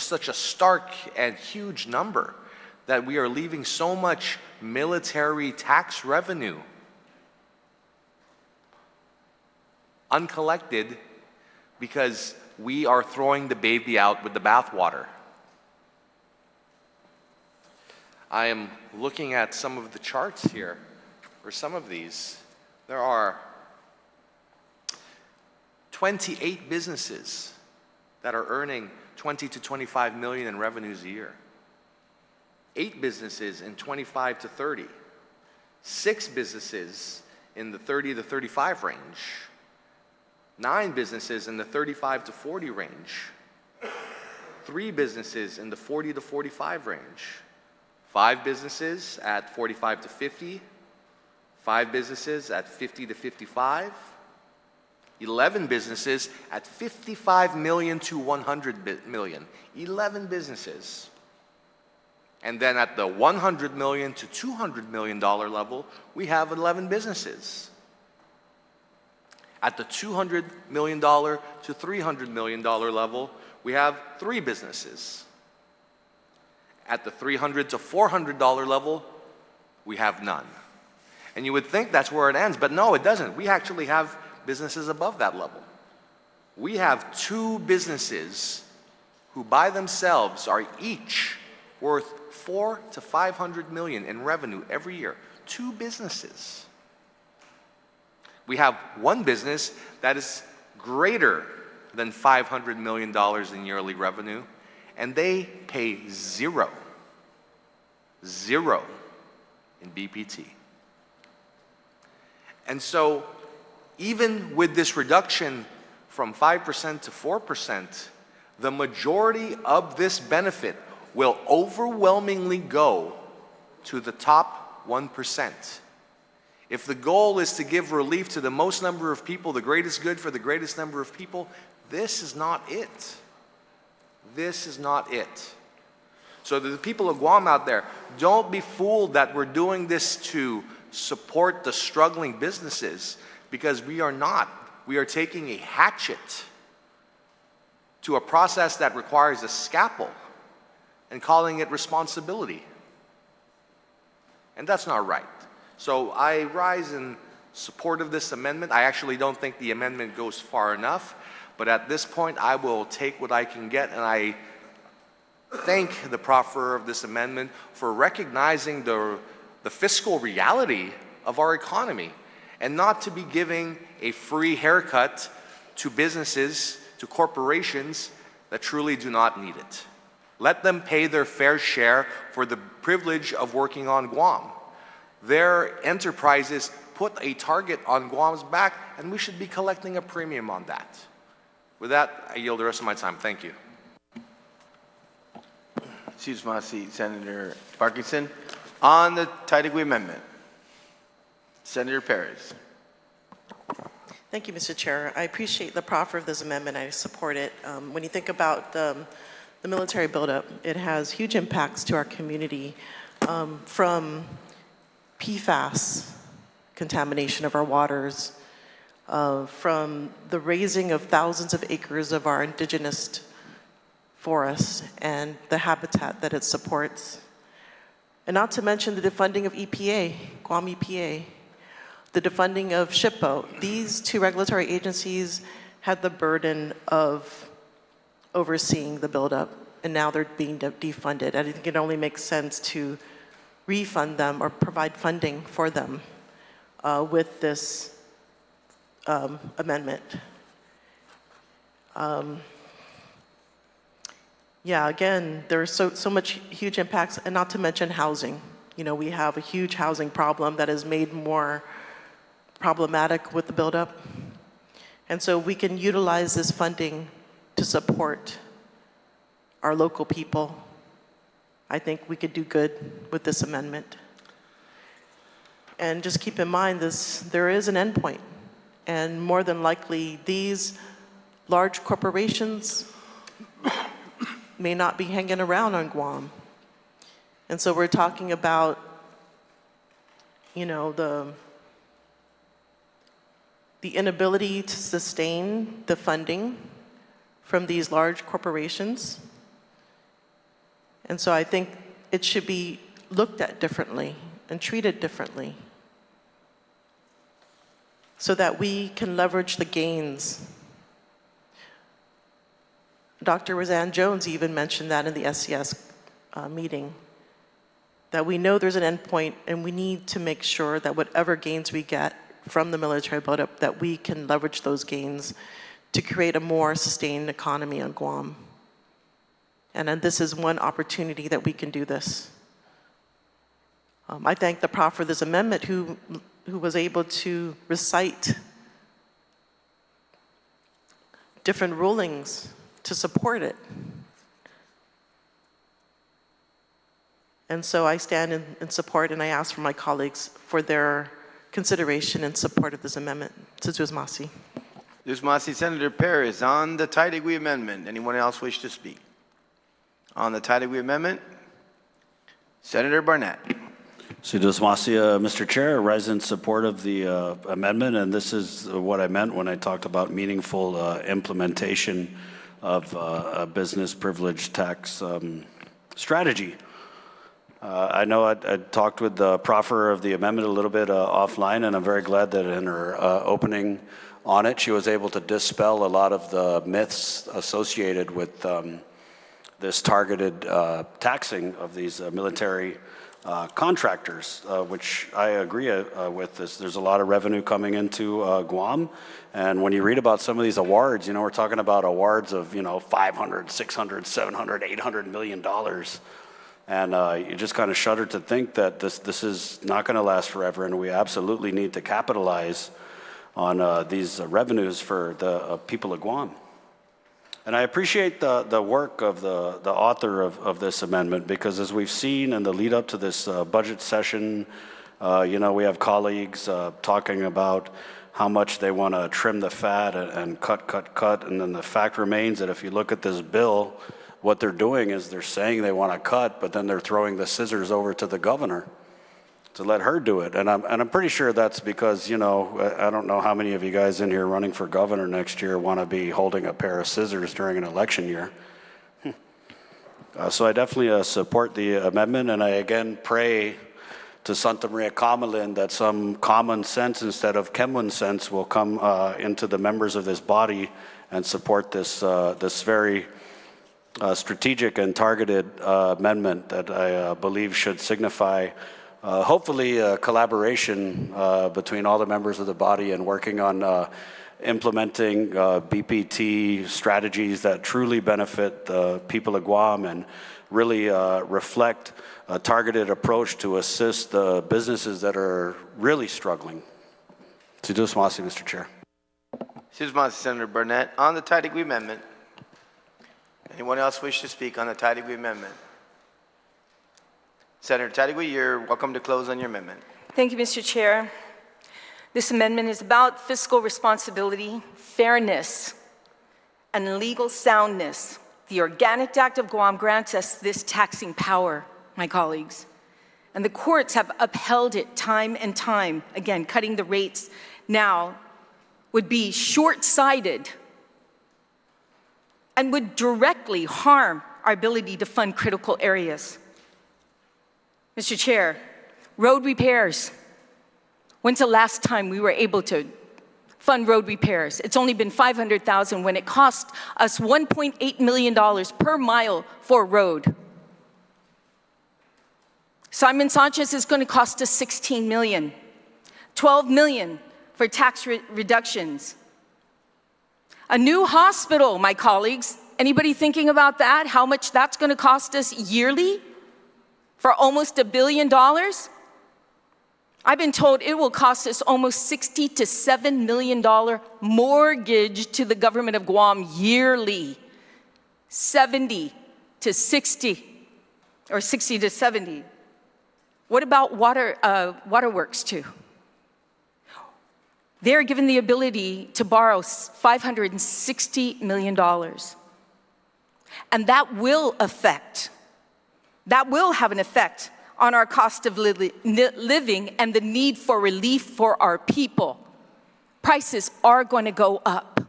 such a stark and huge number that we are leaving so much military tax revenue uncollected because we are throwing the baby out with the bathwater. I am looking at some of the charts here for some of these. There are 28 businesses that are earning 20 to 25 million in revenues a year. 8 businesses in 25 to 30. 6 businesses in the 30 to 35 range. 9 businesses in the 35 to 40 range. 3 businesses in the 40 to 45 range. 5 businesses at 45 to 50. 5 businesses at 50 to 55. 11 businesses at 55 million to 100 million. 11 businesses. And then at the 100 million to 200 million dollar level, we have 11 businesses. At the $200 million to $300 million level, we have 3 businesses. At the $300 to $400 level, we have none. And you would think that's where it ends, but no, it doesn't. We actually have businesses above that level. We have 2 businesses who by themselves are each worth 400 to 500 million in revenue every year. 2 businesses. We have 1 business that is greater than $500 million in yearly revenue, and they pay zero in BPT. And so, even with this reduction from 5% to 4%, the majority of this benefit will overwhelmingly go to the top 1%. If the goal is to give relief to the most number of people, the greatest good for the greatest number of people, this is not it. This is not it. So the people of Guam out there, don't be fooled that we're doing this to support the struggling businesses, because we are not. We are taking a hatchet to a process that requires a scalpel and calling it responsibility. And that's not right. So I rise in support of this amendment. I actually don't think the amendment goes far enough, but at this point I will take what I can get, and I thank the profferer of this amendment for recognizing the fiscal reality of our economy and not to be giving a free haircut to businesses, to corporations that truly do not need it. Let them pay their fair share for the privilege of working on Guam. Their enterprises put a target on Guam's back, and we should be collecting a premium on that. With that, I yield the rest of my time. Thank you. Excuse my seat, Senator Parkinson. On the Taitagwe Amendment, Senator Perez. Thank you, Mr. Chair. I appreciate the proffer of this amendment. I support it. When you think about the military buildup, it has huge impacts to our community, from PFAS contamination of our waters, from the raising of thousands of acres of our indigenous forests and the habitat that it supports. And not to mention the defunding of EPA, Guam EPA, the defunding of SHPO. These 2 regulatory agencies had the burden of overseeing the buildup, and now they're being defunded. I think it only makes sense to refund them or provide funding for them with this amendment. Yeah, again, there's so much huge impacts, and not to mention housing. You know, we have a huge housing problem that is made more problematic with the buildup. And so we can utilize this funding to support our local people, I think we could do good with this amendment. And just keep in mind there is an endpoint. And more than likely, these large corporations may not be hanging around on Guam. And so we're talking about, you know, the inability to sustain the funding from these large corporations. And so I think it should be looked at differently and treated differently so that we can leverage the gains. Dr. Roseanne Jones even mentioned that in the SCS meeting, that we know there's an endpoint and we need to make sure that whatever gains we get from the military buildup, that we can leverage those gains to create a more sustained economy on Guam. And then this is one opportunity that we can do this. I thank the prof for this amendment who was able to recite different rulings to support it. And so I stand in support, and I ask for my colleagues for their consideration and support of this amendment. Tsutsumasi. Tsutsumasi. Senator Perez, on the Taitigui Amendment, anyone else wish to speak? On the Taitigui Amendment, Senator Barnett. Mr. Chair, I rise in support of the amendment, and this is what I meant when I talked about meaningful implementation of a business privilege tax strategy. I know I talked with the proffer of the amendment a little bit offline, and I'm very glad that in her opening on it, she was able to dispel a lot of the myths associated with this targeted taxing of these military contractors, which I agree with this. There's a lot of revenue coming into Guam. And when you read about some of these awards, you know, we're talking about awards of, you know, $500, $600, $700, $800 million. And you just kind of shudder to think that this is not going to last forever, and we absolutely need to capitalize on these revenues for the people of Guam. And I appreciate the work of the author of this amendment, because as we've seen in the lead up to this budget session, you know, we have colleagues talking about how much they want to trim the fat and cut. And then the fact remains that if you look at this bill, what they're doing is they're saying they want to cut, but then they're throwing the scissors over to the governor to let her do it. And I'm pretty sure that's because, you know, I don't know how many of you guys in here running for governor next year want to be holding a pair of scissors during an election year. So I definitely support the amendment, and I again pray to Santa Maria Kamalin that some common sense instead of Kemlin sense will come into the members of this body and support this very strategic and targeted amendment that I believe should signify hopefully collaboration between all the members of the body and working on implementing BPT strategies that truly benefit the people of Guam and really reflect a targeted approach to assist the businesses that are really struggling. Tsutsumasi, Mr. Chair. Tsutsumasi, Senator Barnett. On the Taitigui Amendment, anyone else wish to speak on the Taitigui Amendment? Senator Taitigui, you're welcome to close on your amendment. Thank you, Mr. Chair. This amendment is about fiscal responsibility, fairness, and legal soundness. The Organic Act of Guam grants us this taxing power, my colleagues. And the courts have upheld it time and time. Again, cutting the rates now would be short-sighted and would directly harm our ability to fund critical areas. Mr. Chair, road repairs. When's the last time we were able to fund road repairs? It's only been $500,000 when it cost us $1.8 million per mile for a road. Simon Sanchez is going to cost us $16 million, $12 million for tax reductions. A new hospital, my colleagues. Anybody thinking about that? How much that's going to cost us yearly for almost $1 billion? I've been told it will cost us almost $60 to $7 million mortgage to the government of Guam yearly. $70 to 60 or 60 to 70. What about waterworks too? They're given the ability to borrow $560 million. And that will have an effect on our cost of living and the need for relief for our people. Prices are going to go up.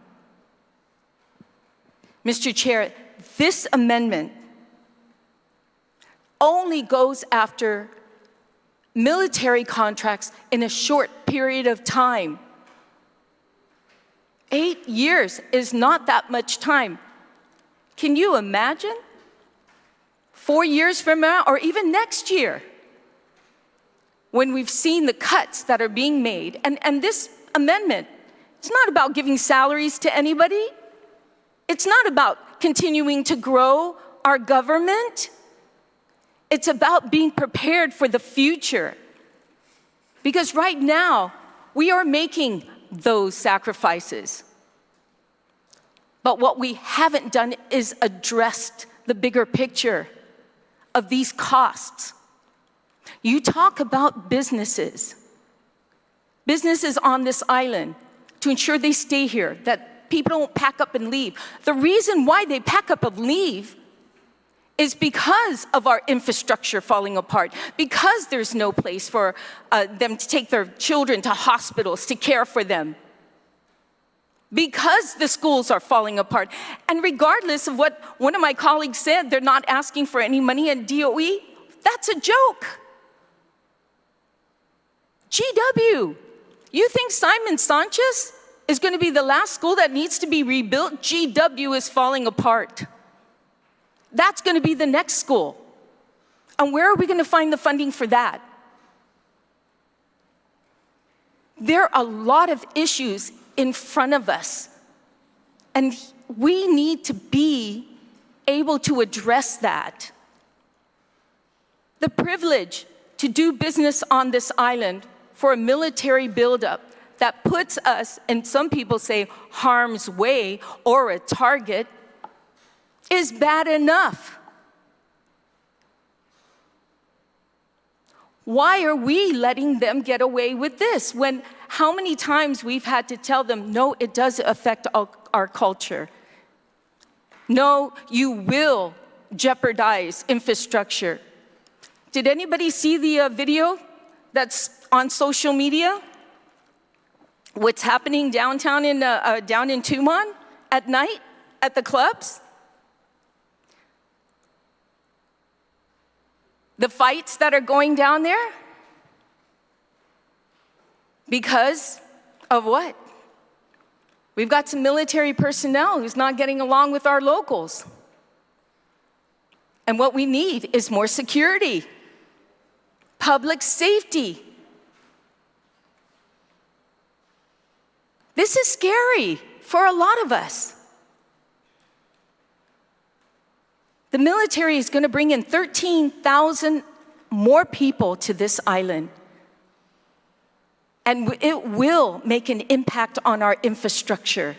Mr. Chair, this amendment only goes after military contracts in a short period of time. 8 years is not that much time. Can you imagine? 4 years from now, or even next year, when we've seen the cuts that are being made, and this amendment, it's not about giving salaries to anybody. It's not about continuing to grow our government. It's about being prepared for the future. Because right now, we are making those sacrifices. But what we haven't done is addressed the bigger picture of these costs. You talk about businesses on this island, to ensure they stay here, that people don't pack up and leave. The reason why they pack up and leave is because of our infrastructure falling apart, because there's no place for them to take their children to hospitals to care for them, because the schools are falling apart. And regardless of what one of my colleagues said, they're not asking for any money at DOE, that's a joke. GW, you think Simon Sanchez is going to be the last school that needs to be rebuilt? GW is falling apart. That's going to be the next school. And where are we going to find the funding for that? There are a lot of issues in front of us, and we need to be able to address that. The privilege to do business on this island for a military buildup that puts us, and some people say harm's way or a target, is bad enough. Why are we letting them get away with this when how many times we've had to tell them, no, it does affect our culture. No, you will jeopardize infrastructure. Did anybody see the video that's on social media? What's happening downtown down in Tumon at night at the clubs? The fights that are going down there? Because of what? We've got some military personnel who's not getting along with our locals. And what we need is more security, public safety. This is scary for a lot of us. The military is going to bring in 13,000 more people to this island. And it will make an impact on our infrastructure.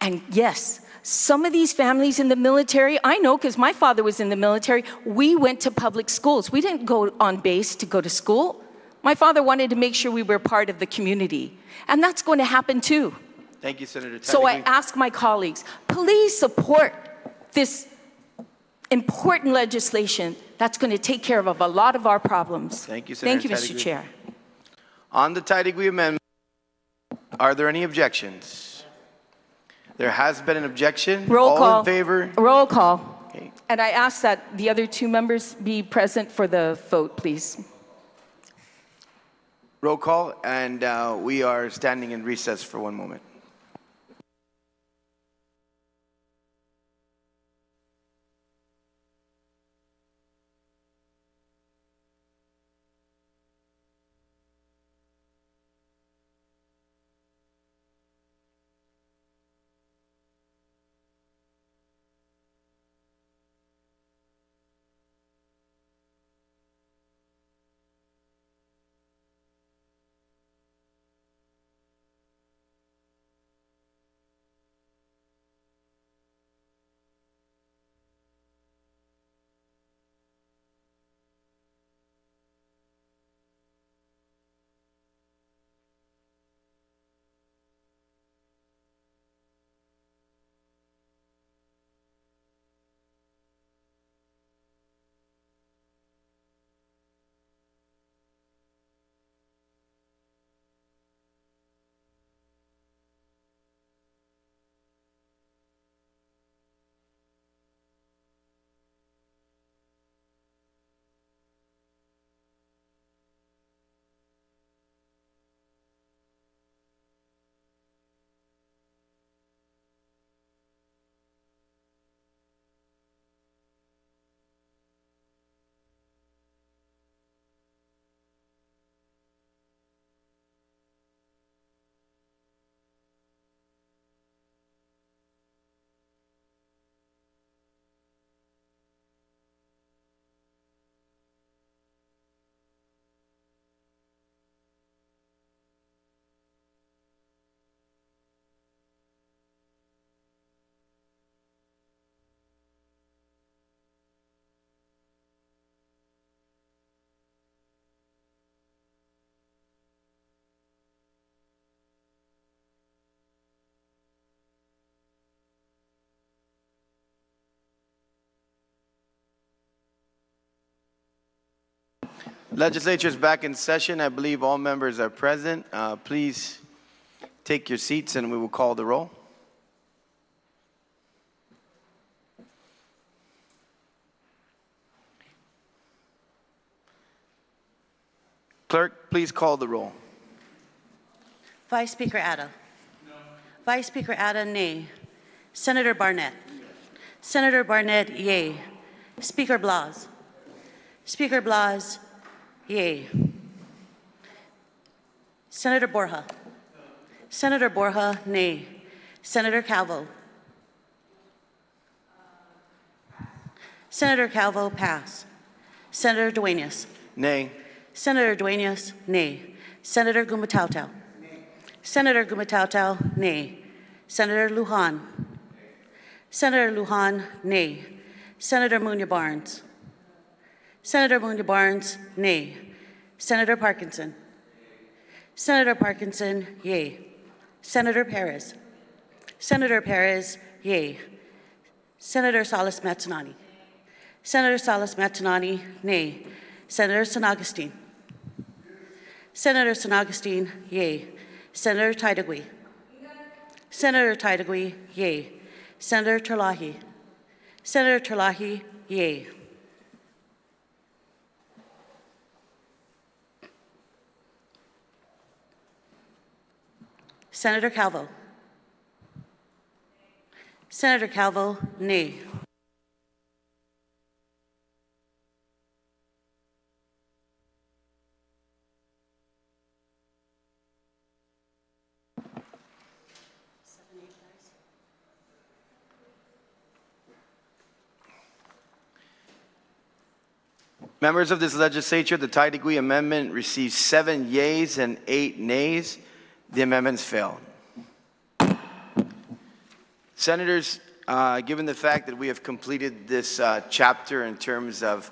And yes, some of these families in the military, I know because my father was in the military, we went to public schools. We didn't go on base to go to school. My father wanted to make sure we were part of the community. And that's going to happen too. Thank you, Senator Tadigue. So I ask my colleagues, please support this important legislation that's going to take care of a lot of our problems. Thank you, Senator Thank you, Mr. Chair. On the Tadigue amendment, are there any objections? There has been an objection. Roll call. All in favor? Roll call. Okay. And I ask that the other two members be present for the vote, please. Roll call, and we are standing in recess for 1 moment. Legislature is back in session. I believe all members are present. Please take your seats and we will call the roll. Clerk, please call the roll. Vice Speaker Atta. No. Vice Speaker Atta, nay. Senator Barnett. Senator Barnett, yay. Speaker Blas. Speaker Blas, yay. Senator Borja. Senator Borja, nay. Senator Calvo. Senator Calvo, pass. Senator Dueñas. Nay. Senator Dueñas, nay. Senator Gumatao. Senator Gumatao, nay. Senator Lujan. Senator Lujan, nay. Senator Muñoz Barnes. Senator Muñoz Barnes, nay. Senator Parkinson. Senator Parkinson, yay. Senator Perez. Senator Perez, yay. Senator Salas Mazzanani. Senator Salas Mazzanani, nay. Senator San Agustin. Senator San Agustin, yay. Senator Tydegui. Senator Tydegui, yay. Senator Terlahi. Senator Terlahi, yay. Senator Calvo. Senator Calvo, nay. Members of this legislature, the Tydegui Amendment received 7 yeas and 8 nays. The amendments failed. Senators, given the fact that we have completed this chapter in terms of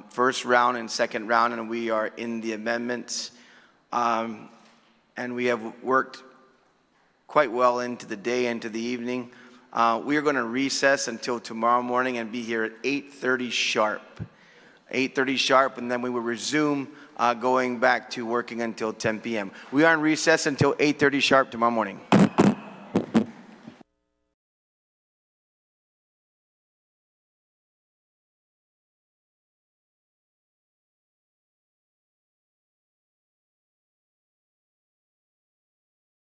first round and second round, and we are in the amendments, and we have worked quite well into the day, into the evening, we are going to recess until tomorrow morning and be here at 8:30 sharp. 8:30 sharp, and then we will resume going back to working until 10 p.m. We are in recess until 8:30 sharp tomorrow morning.